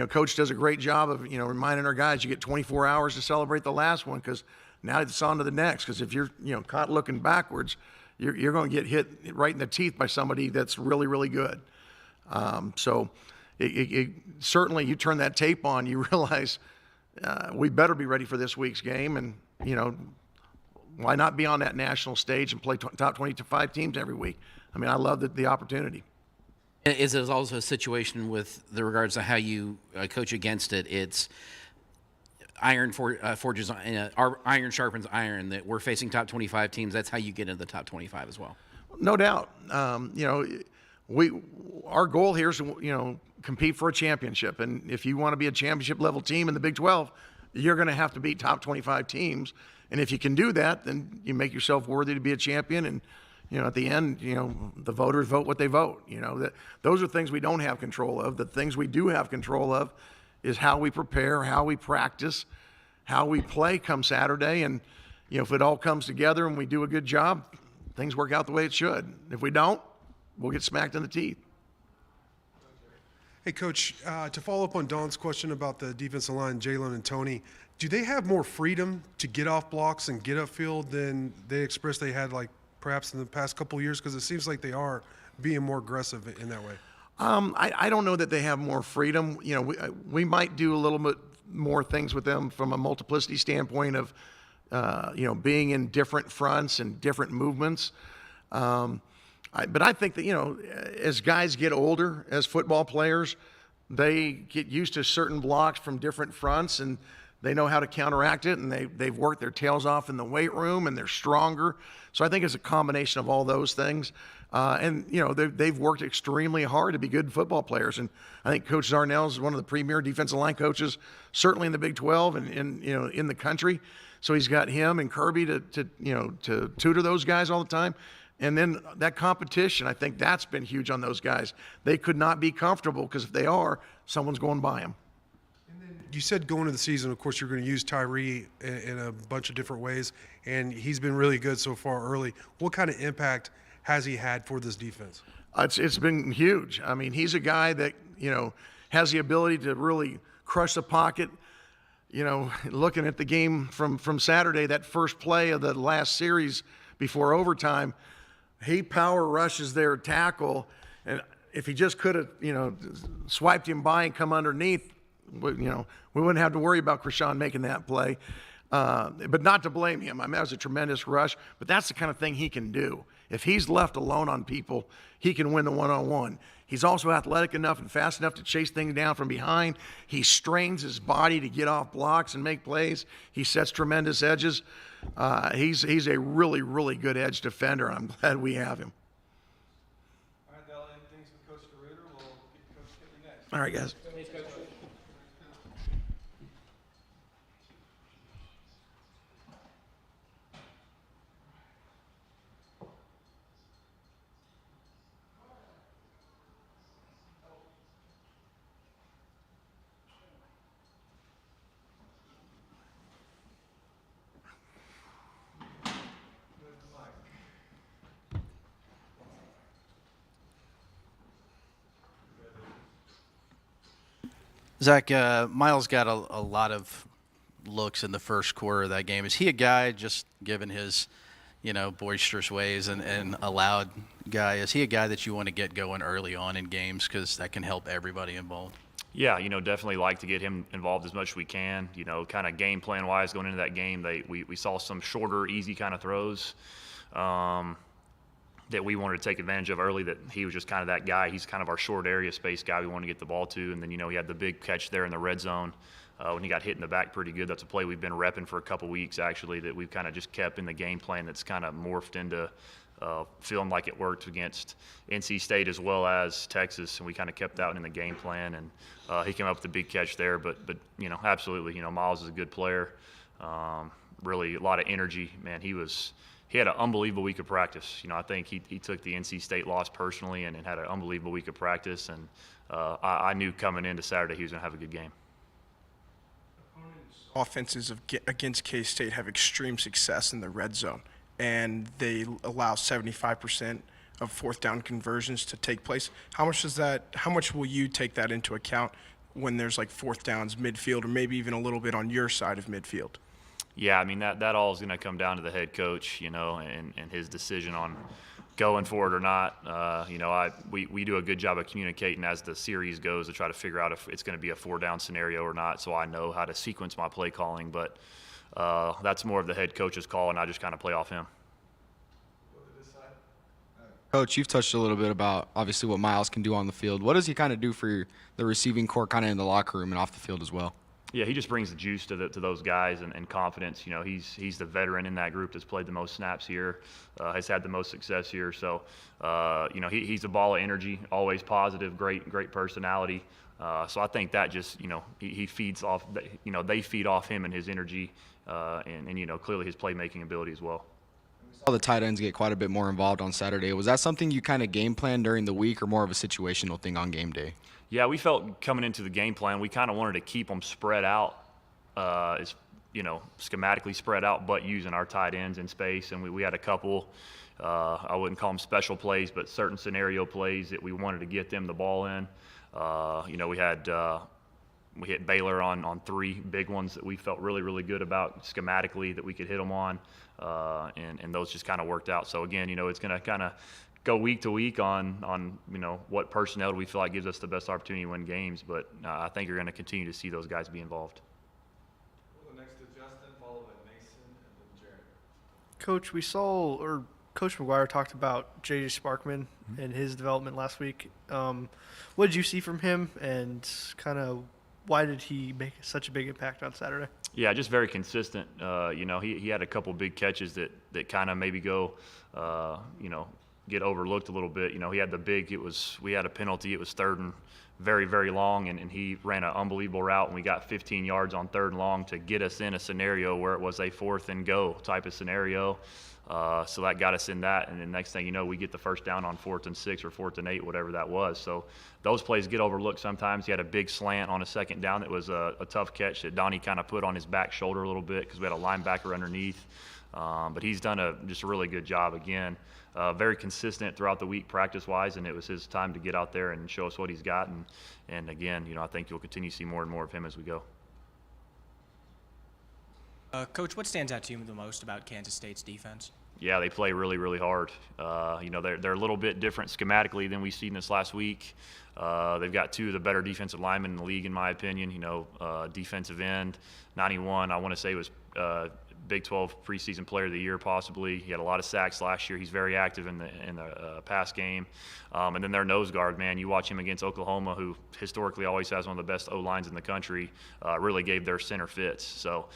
S15: Coach does a great job of, reminding our guys you get 24 hours to celebrate the last one because now it's on to the next. Because if you're, caught looking backwards, you're going to get hit right in the teeth by somebody that's really, really good. So it certainly, you turn that tape on, you realize we better be ready for this week's game. And, why not be on that national stage and play top 25 teams every week? I mean, I love the opportunity.
S11: Is it also a situation with the regards to how you coach against it? It's iron forges iron sharpens iron. That we're facing top 25 teams. That's how you get into the top 25 as well.
S15: No doubt. Our goal here is to compete for a championship, and if you want to be a championship level team in the Big 12, you're going to have to beat top 25 teams. And if you can do that, then you make yourself worthy to be a champion. And, at the end, the voters vote what they vote. Those are things we don't have control of. The things we do have control of is how we prepare, how we practice, how we play come Saturday. And, if it all comes together and we do a good job, things work out the way it should. If we don't, we'll get smacked in the teeth.
S3: Hey, Coach, to follow up on Don's question about the defensive line, Jalen and Tony, do they have more freedom to get off blocks and get upfield than they expressed they had, perhaps in the past couple of years? Because it seems like they are being more aggressive in that way.
S15: I don't know that they have more freedom. We might do a little bit more things with them from a multiplicity standpoint of, being in different fronts and different movements. But I think that, as guys get older, as football players, they get used to certain blocks from different fronts, and they know how to counteract it, and they've worked their tails off in the weight room, and they're stronger. So I think it's a combination of all those things. And they've worked extremely hard to be good football players. And I think Coach Zarnell is one of the premier defensive line coaches, certainly in the Big 12 and in the country. So he's got him and Kirby to tutor those guys all the time. And then that competition, I think that's been huge on those guys. They could not be comfortable, because if they are, someone's going by them.
S3: You said going into the season, of course, you're going to use Tyree in a bunch of different ways, and he's been really good so far early. What kind of impact has he had for this defense?
S15: It's been huge. I mean, he's a guy that, has the ability to really crush the pocket. Looking at the game from Saturday, that first play of the last series before overtime, he power rushes their tackle, and if he just could have, swiped him by and come underneath, we wouldn't have to worry about Krishan making that play. But not to blame him. I mean, that was a tremendous rush, but that's the kind of thing he can do. If he's left alone on people, he can win the one-on-one. He's also athletic enough and fast enough to chase things down from behind. He strains his body to get off blocks and make plays. He sets tremendous edges. He's a really, really good edge defender, and I'm glad we have him.
S2: All right, that'll end things with Coach DeRuiter. We'll get to Coach Kitley next.
S15: All right, guys.
S2: Thanks, Coach.
S12: Zach, Miles got a lot of looks in the first quarter of that game. Is he a guy, just given his, boisterous ways and a loud guy, is he a guy that you want to get going early on in games, because that can help everybody involved?
S17: Yeah, definitely like to get him involved as much as we can. Kind of game plan wise going into that game, we saw some shorter, easy kind of throws that we wanted to take advantage of early, that he was just kind of that guy. He's kind of our short area space guy we want to get the ball to. And then, he had the big catch there in the red zone when he got hit in the back pretty good. That's a play we've been repping for a couple weeks, actually, that we've kind of just kept in the game plan that's kind of morphed into feeling like it worked against NC State as well as Texas. And we kind of kept that in the game plan. And he came up with a big catch there. But absolutely, Miles is a good player. Really a lot of energy. Man, he had an unbelievable week of practice. I think he took the NC State loss personally and had an unbelievable week of practice. And I knew coming into Saturday he was going to have a good game.
S16: Offenses against K-State have extreme success in the red zone, and they allow 75% of fourth down conversions to take place. How much will you take that into account when there's like fourth downs midfield, or maybe even a little bit on your side of midfield?
S17: Yeah, I mean, that all is going to come down to the head coach, and his decision on going for it or not. We do a good job of communicating as the series goes to try to figure out if it's going to be a 4-down scenario or not, so I know how to sequence my play calling. But that's more of the head coach's call, and I just kind of play off him.
S7: Coach, you've touched a little bit about obviously what Miles can do on the field. What does he kind of do for the receiving core kind of in the locker room and off the field as well?
S17: Yeah, he just brings the juice to those guys and confidence. He's the veteran in that group that's played the most snaps here, has had the most success here. So, he's a ball of energy, always positive, great personality. So I think that just, he feeds off, they feed off him and his energy, and clearly his playmaking ability as well.
S7: Saw the tight ends get quite a bit more involved on Saturday. Was that something you kind of game planned during the week, or more of a situational thing on game day?
S17: Yeah, we felt coming into the game plan, we kind of wanted to keep them spread out, schematically spread out, but using our tight ends in space. And we had a couple, I wouldn't call them special plays, but certain scenario plays that we wanted to get them the ball in. We hit Baylor on 3 big ones that we felt really, really good about schematically that we could hit them on, and those just kind of worked out. So again, it's going to kind of go week to week on what personnel do we feel like gives us the best opportunity to win games, but I think you're going to continue to see those guys be involved.
S2: We'll go next to Justin, followed by Mason, and then Jared.
S5: Coach, we saw, or Coach McGuire talked about J.J. Sparkman and his development last week. What did you see from him, and kind of why did he make such a big impact on Saturday?
S17: Yeah, just very consistent. He had a couple big catches that kind of maybe go, get overlooked a little bit. He had the big, we had a penalty, it was third and very, very long, and he ran an unbelievable route, and we got 15 yards on third and long to get us in a scenario where it was a 4th and go type of scenario. So that got us in that, and the next thing you know, we get the first down on 4th and 6 or 4th and 8, whatever that was. So those plays get overlooked sometimes. He had a big slant on a second down that was a tough catch that Donnie kind of put on his back shoulder a little bit because we had a linebacker underneath. But he's done just a really good job again. Very consistent throughout the week practice-wise, and it was his time to get out there and show us what he's got. And again, I think you'll continue to see more and more of him as we go.
S4: Coach, what stands out to you the most about Kansas State's defense?
S17: Yeah, they play really, really hard. They're a little bit different schematically than we've seen this last week. They've got 2 of the better defensive linemen in the league, in my opinion. Defensive end, 91, I want to say was Big 12 preseason player of the year possibly. He had a lot of sacks last year. He's very active in the pass game. And then their nose guard, man, you watch him against Oklahoma, who historically always has one of the best O-lines in the country, really gave their center fits. So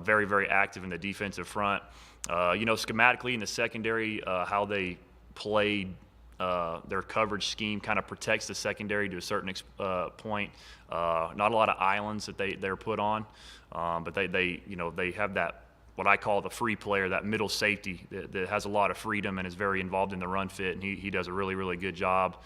S17: very, very active in the defensive front. Schematically in the secondary, how they played their coverage scheme kind of protects the secondary to a certain point. Not a lot of islands that they're put on, but they have that, what I call the free player, that middle safety that has a lot of freedom and is very involved in the run fit, and he does a really, really good job.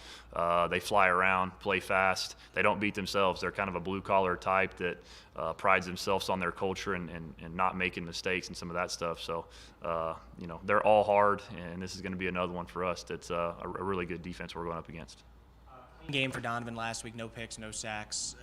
S17: They fly around, play fast. They don't beat themselves. They're kind of a blue-collar type that prides themselves on their culture and not making mistakes and some of that stuff. So, they're all hard, and this is going to be another one for us that's a really good defense we're going up against.
S4: Game for Donovan last week, no picks, no sacks.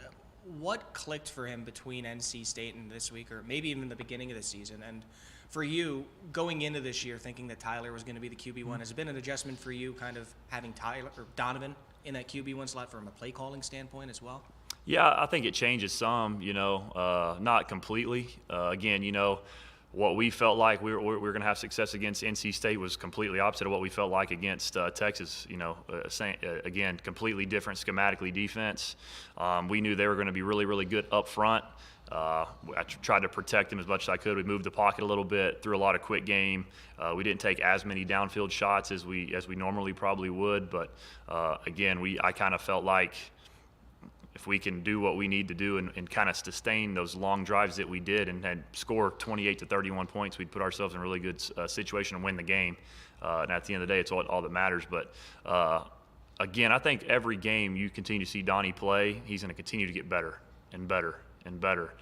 S4: What clicked for him between NC State and this week, or maybe even the beginning of the season? And for you, going into this year thinking that Tyler was going to be the QB1, has it been an adjustment for you kind of having Tyler or Donovan in that QB1 slot from a play calling standpoint as well?
S17: Yeah, I think it changes some, not completely. Again, what we felt like we were going to have success against NC State was completely opposite of what we felt like against Texas. Again, completely different schematically defense. We knew they were going to be really, really good up front. I tried to protect them as much as I could. We moved the pocket a little bit, threw a lot of quick game. We didn't take as many downfield shots as we normally probably would. But again, I kind of felt like if we can do what we need to do and kind of sustain those long drives that we did and had score 28 to 31 points, we'd put ourselves in a really good situation to win the game. And at the end of the day, it's all that matters. But again, I think every game you continue to see Donnie play, he's going to continue to get better and better and better.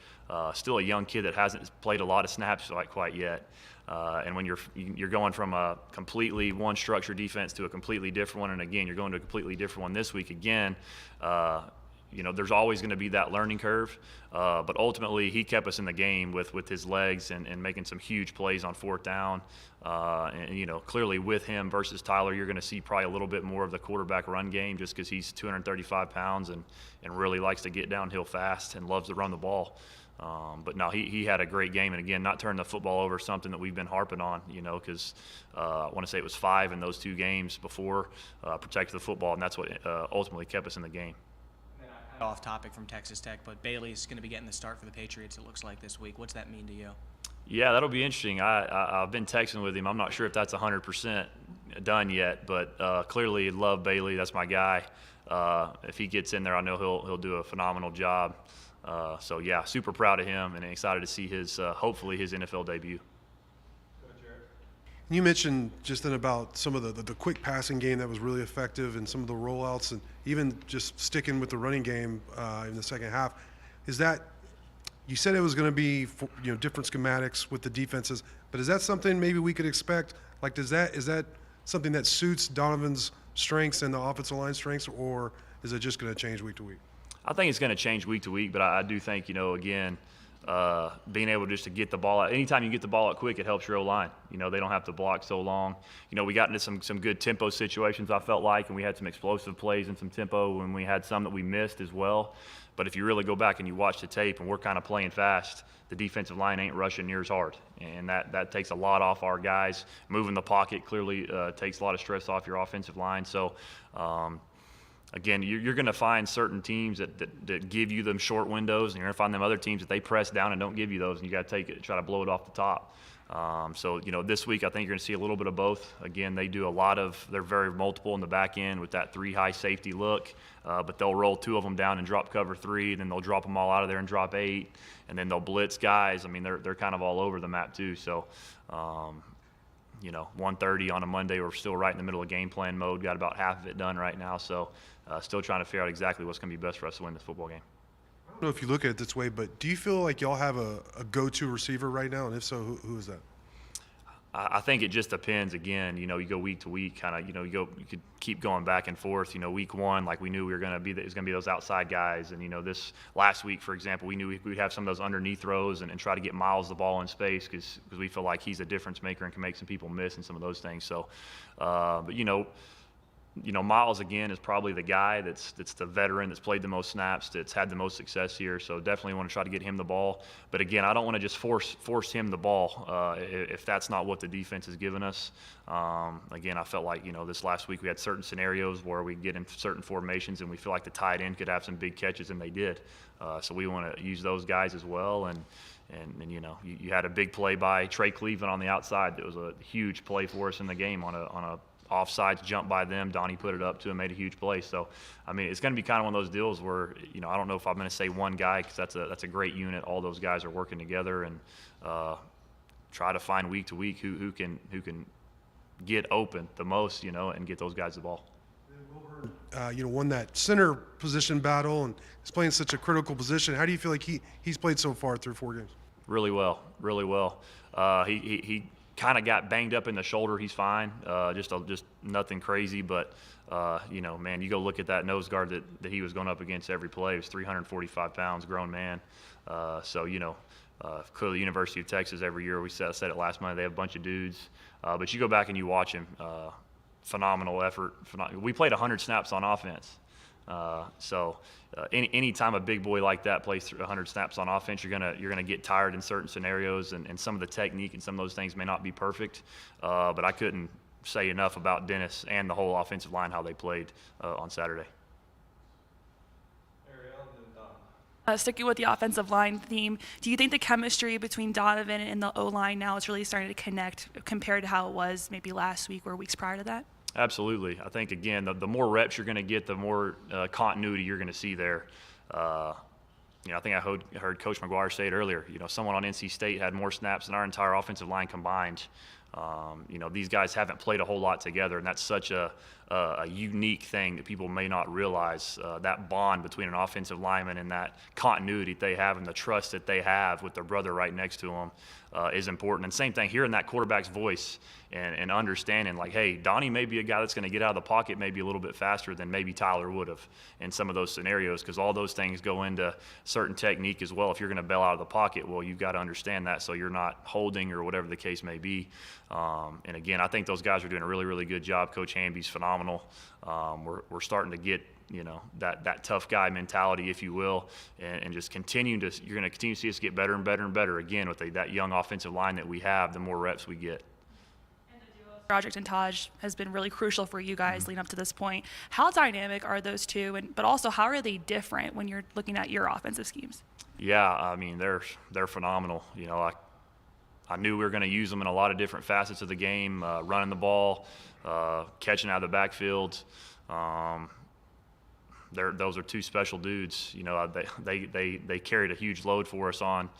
S17: Still a young kid that hasn't played a lot of snaps quite yet. And when you're going from a completely one structure defense to a completely different one, and again, you're going to a completely different one this week again, there's always going to be that learning curve, but ultimately he kept us in the game with his legs and making some huge plays on 4th down. Clearly with him versus Tyler, you're going to see probably a little bit more of the quarterback run game just because he's 235 pounds and really likes to get downhill fast and loves to run the ball. But no, he had a great game, and again, not turning the football over, something that we've been harping on, because I want to say it was 5 in those 2 games before, protected the football, and that's what ultimately kept us in the game.
S4: Off topic from Texas Tech, but Bailey's going to be getting the start for the Patriots, it looks like, this week. What's that mean to you?
S17: Yeah, that'll be interesting. I've been texting with him. I'm not sure if that's 100% done yet, but clearly love Bailey. That's my guy. If he gets in there, I know he'll do a phenomenal job. So yeah, super proud of him and excited to see his hopefully his NFL debut.
S3: You mentioned just then about some of the quick passing game that was really effective and some of the rollouts and even just sticking with the running game in the second half. Is that, you said it was going to be different schematics with the defenses, but is that something maybe we could expect? Like, is that something that suits Donovan's strengths and the offensive line strengths, or is it just going to change week to week?
S17: I think it's going to change week to week, but I do think, again, being able just to get the ball out. Anytime you get the ball out quick, it helps your O-line. You know, they don't have to block so long. You know, we got into some good tempo situations, I felt like, and we had some explosive plays and some tempo, and we had some that we missed as well. But if you really go back and you watch the tape and we're kind of playing fast, the defensive line ain't rushing near as hard. And that takes a lot off our guys. Moving the pocket clearly takes a lot of stress off your offensive line. So, again, you're going to find certain teams that give you them short windows, and you're going to find them other teams that they press down and don't give you those, and you got to take it, try to blow it off the top. So, you know, this week I think you're going to see a little bit of both. Again, they do a lot of, they're very multiple in the back end with that 3 high safety look, but they'll roll 2 of them down and drop cover 3, and then they'll drop them all out of there and drop 8, and then they'll blitz guys. I mean, they're kind of all over the map too. So, you know, 1:30 on a Monday, we're still right in the middle of game plan mode. Got about half of it done right now. So, still trying to figure out exactly what's going to be best for us to win this football game.
S3: I don't know if you look at it this way, but do you feel like y'all have a go-to receiver right now? And if so, who is that?
S17: I think it just depends. Again, you know, you go week to week, kind of, you know, you could keep going back and forth. You know, week 1, like we knew we were going to be, it was going to be those outside guys. And, you know, this last week, for example, we knew we'd have some of those underneath throws and try to get Miles the ball in space because we feel like he's a difference maker and can make some people miss and some of those things. So, but, you know, Miles, again, is probably the guy that's the veteran that's played the most snaps, that's had the most success here. So definitely want to try to get him the ball. But, again, I don't want to just force him the ball if that's not what the defense has given us. Again, I felt like, you know, this last week we had certain scenarios where we get in certain formations and we feel like the tight end could have some big catches, and they did. So we want to use those guys as well. And you know, you had a big play by Trey Cleveland on the outside. That was a huge play for us in the game on a offsides jump by them. Donnie put it up to him, made a huge play. So, I mean, it's going to be kind of one of those deals where, you know, I don't know if I'm going to say one guy because that's a great unit. All those guys are working together and try to find week to week who can get open the most, you know, and get those guys the ball.
S3: You know, won that center position battle and is playing such a critical position. How do you feel like he's played so far through 4 games?
S17: Really well, really well. He kind of got banged up in the shoulder. He's fine. Just nothing crazy. But, you know, man, you go look at that nose guard that he was going up against every play. It was 345 pounds, grown man. So, you know, clearly University of Texas every year, I said it last Monday, they have a bunch of dudes. But you go back and you watch him, phenomenal effort. We played 100 snaps on offense. So any time a big boy like that plays through 100 snaps on offense, you're gonna get tired in certain scenarios, and some of the technique and some of those things may not be perfect. But I couldn't say enough about Dennis and the whole offensive line, how they played on Saturday.
S6: Sticking with the offensive line theme, do you think the chemistry between Donovan and the O-line now is really starting to connect compared to how it was maybe last week or weeks prior to that?
S17: Absolutely. I think, again, the more reps you're going to get, the more continuity you're going to see there. You know, I think I heard Coach McGuire say it earlier. You know, someone on NC State had more snaps than our entire offensive line combined. You know, these guys haven't played a whole lot together, and that's such a unique thing that people may not realize. That bond between an offensive lineman and that continuity that they have and the trust that they have with their brother right next to them is important. And same thing, hearing that quarterback's voice and understanding, like, hey, Donnie may be a guy that's going to get out of the pocket maybe a little bit faster than maybe Tyler would have in some of those scenarios, because all those things go into certain technique as well. If you're going to bail out of the pocket, well, you've got to understand that so you're not holding or whatever the case may be. And again, I think those guys are doing a really, really good job. Coach Hamby's phenomenal. We're starting to get, you know, that tough guy mentality, if you will, and just you're going to continue to see us get better and better and better. Again, with that young offensive line that we have, the more reps we get.
S6: Project and Taj has been really crucial for you guys leading up to this point. How dynamic are those two, but also how are they different when you're looking at your offensive schemes?
S17: Yeah, I mean, they're phenomenal. You know, I knew we were going to use them in a lot of different facets of the game, running the ball, catching out of the backfield. Those are two special dudes. You know, they carried a huge load for us on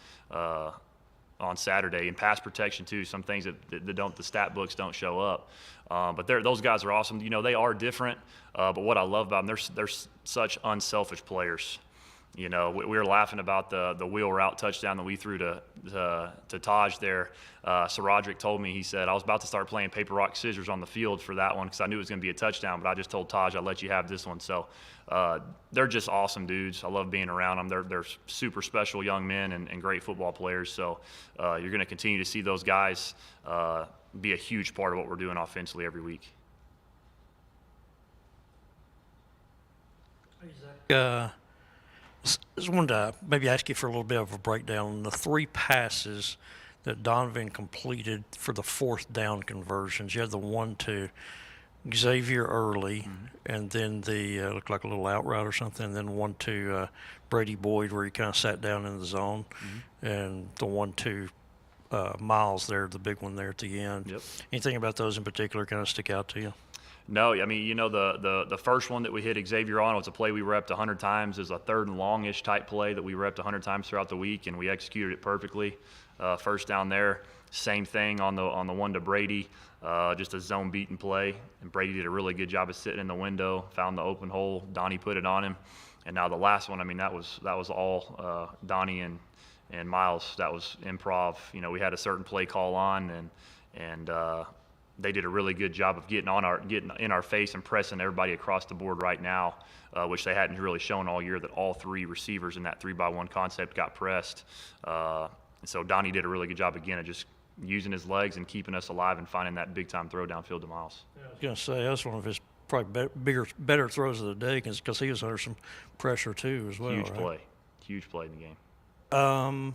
S17: Saturday, and pass protection too. Some things that the stat books don't show up. But those guys are awesome. You know, they are different. But what I love about them, they're such unselfish players. You know, we were laughing about the wheel route touchdown that we threw to Taj there. Roderick told me, he said, I was about to start playing paper, rock, scissors on the field for that one because I knew it was going to be a touchdown, but I just told Taj I'd let you have this one. So they're just awesome dudes. I love being around them. They're super special young men and great football players. So you're going to continue to see those guys be a huge part of what we're doing offensively every week.
S14: Just wanted to maybe ask you for a little bit of a breakdown on the 3 passes that Donovan completed for the 4th down conversions. You had the one to Xavier early, and then the looked like a little out route or something, and then one to Brady Boyd where he kind of sat down in the zone, and the one to Miles there, the big one there at the end.
S17: Yep.
S14: Anything about those in particular kind of stick out to you?
S17: No, I mean, you know, the first one that we hit Xavier on was a play we repped 100 times. It was a 3rd and longish type play that we repped 100 times throughout the week, and we executed it perfectly. First down there, same thing on the one to Brady, just a zone beaten play, and Brady did a really good job of sitting in the window, found the open hole. Donnie put it on him, and now the last one, I mean, that was all Donnie and Miles. That was improv. You know, we had a certain play call on, and they did a really good job of getting in our face and pressing everybody across the board right now, which they hadn't really shown all year, that all 3 receivers in that 3-by-1 concept got pressed. So Donnie did a really good job again of just using his legs and keeping us alive and finding that big time throw downfield to Miles.
S14: I was going to say that's one of his probably better throws of the day because he was under some pressure too as well.
S17: Huge play in the game.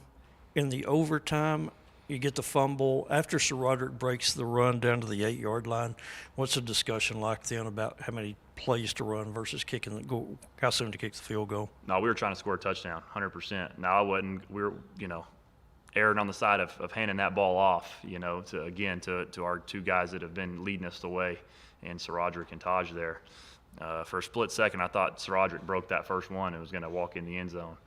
S14: In the overtime, you get the fumble. After Roderick breaks the run down to the 8-yard line, what's the discussion like then about how many plays to run versus kicking the goal, how soon to kick the field goal?
S17: No, we were trying to score a touchdown, 100%. Now, we were, erring on the side of handing that ball off, to our 2 guys that have been leading us the way, and Roderick and Taj there. For a split second, I thought Roderick broke that first one and was going to walk in the end zone.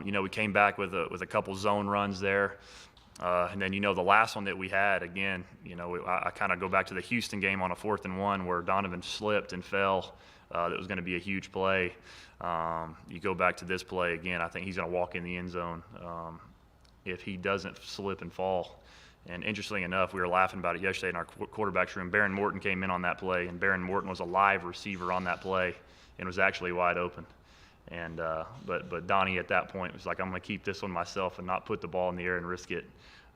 S17: We came back with a couple zone runs there. And then, the last one that we had, again, I kind of go back to the Houston game on a 4th and 1 where Donovan slipped and fell. That was going to be a huge play. You go back to this play again, I think he's going to walk in the end zone if he doesn't slip and fall. And interestingly enough, we were laughing about it yesterday in our quarterback's room. Baron Morton came in on that play, and Baron Morton was a live receiver on that play and was actually wide open. And but Donnie at that point was like, I'm going to keep this one myself and not put the ball in the air and risk it.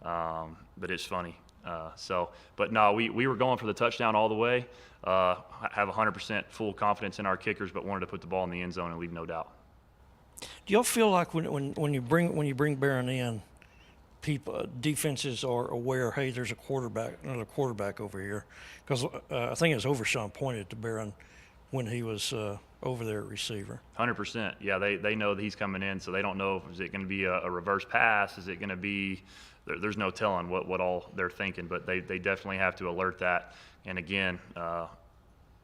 S17: But it's funny. But no, we were going for the touchdown all the way. Have 100% full confidence in our kickers, but wanted to put the ball in the end zone and leave no doubt.
S14: Do y'all feel like when you bring Baron in, defenses are aware, hey, there's another quarterback over here? Because I think it was Overshawn pointed to Baron when he was over there at receiver.
S17: 100%. Yeah, they know that he's coming in, so they don't know is it going to be a reverse pass? Is it going to be – there's no telling what all they're thinking, but they definitely have to alert that. And, again,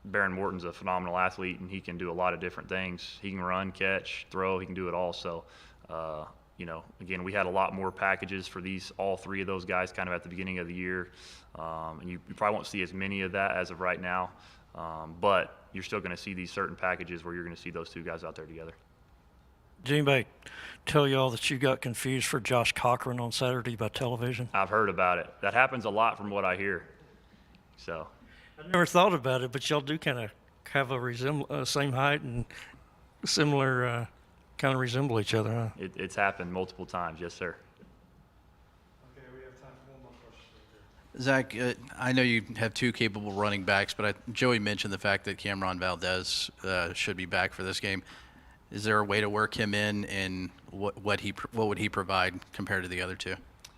S17: Baron Morton's a phenomenal athlete, and he can do a lot of different things. He can run, catch, throw. He can do it all. So, again, we had a lot more packages for all 3 of those guys kind of at the beginning of the year. And you probably won't see as many of that as of right now. But you're still going to see these certain packages where you're going to see those 2 guys out there together.
S14: Did anybody tell y'all that you got confused for Josh Cochran on Saturday by television?
S17: I've heard about it. That happens a lot from what I hear. So
S14: I never thought about it, but y'all do kind of have a same height and similar kind of resemble each other, huh?
S17: It's happened multiple times, yes, sir.
S5: Okay, we have time for one more question.
S12: Zach, I know you have 2 capable running backs, but Joey mentioned the fact that Camron Valdez should be back for this game. Is there a way to work him in, and what would he provide compared to the other 2?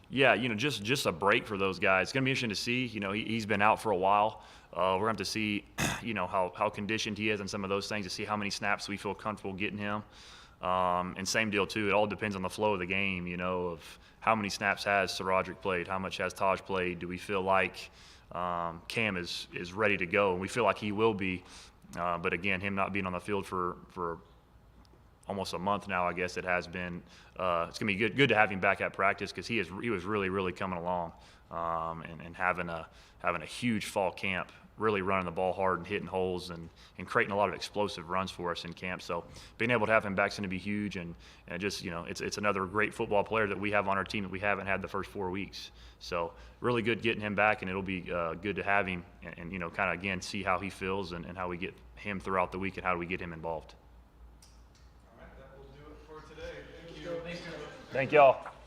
S17: Yeah, just a break for those guys. It's going to be interesting to see. He's been out for a while. We're going to have to see, how conditioned he is and some of those things to see how many snaps we feel comfortable getting him. And same deal, too. It all depends on the flow of the game, of how many snaps has Roderick played, how much has Taj played. Do we feel like Cam is ready to go? And we feel like he will be. But, again, him not being on the field for almost a month now, I guess it has been. It's going to be good to have him back at practice because he was really, really coming along and having a huge fall camp really running the ball hard and hitting holes and creating a lot of explosive runs for us in camp. So being able to have him back is going to be huge, and just, you know, it's another great football player that we have on our team that we haven't had the first 4 weeks. So really good getting him back, and it'll be good to have him and you know, kind of, again, see how he feels and how we get him throughout the week and how do we get him involved.
S8: All right, that will do it for today. Thank you.
S17: Thank y'all.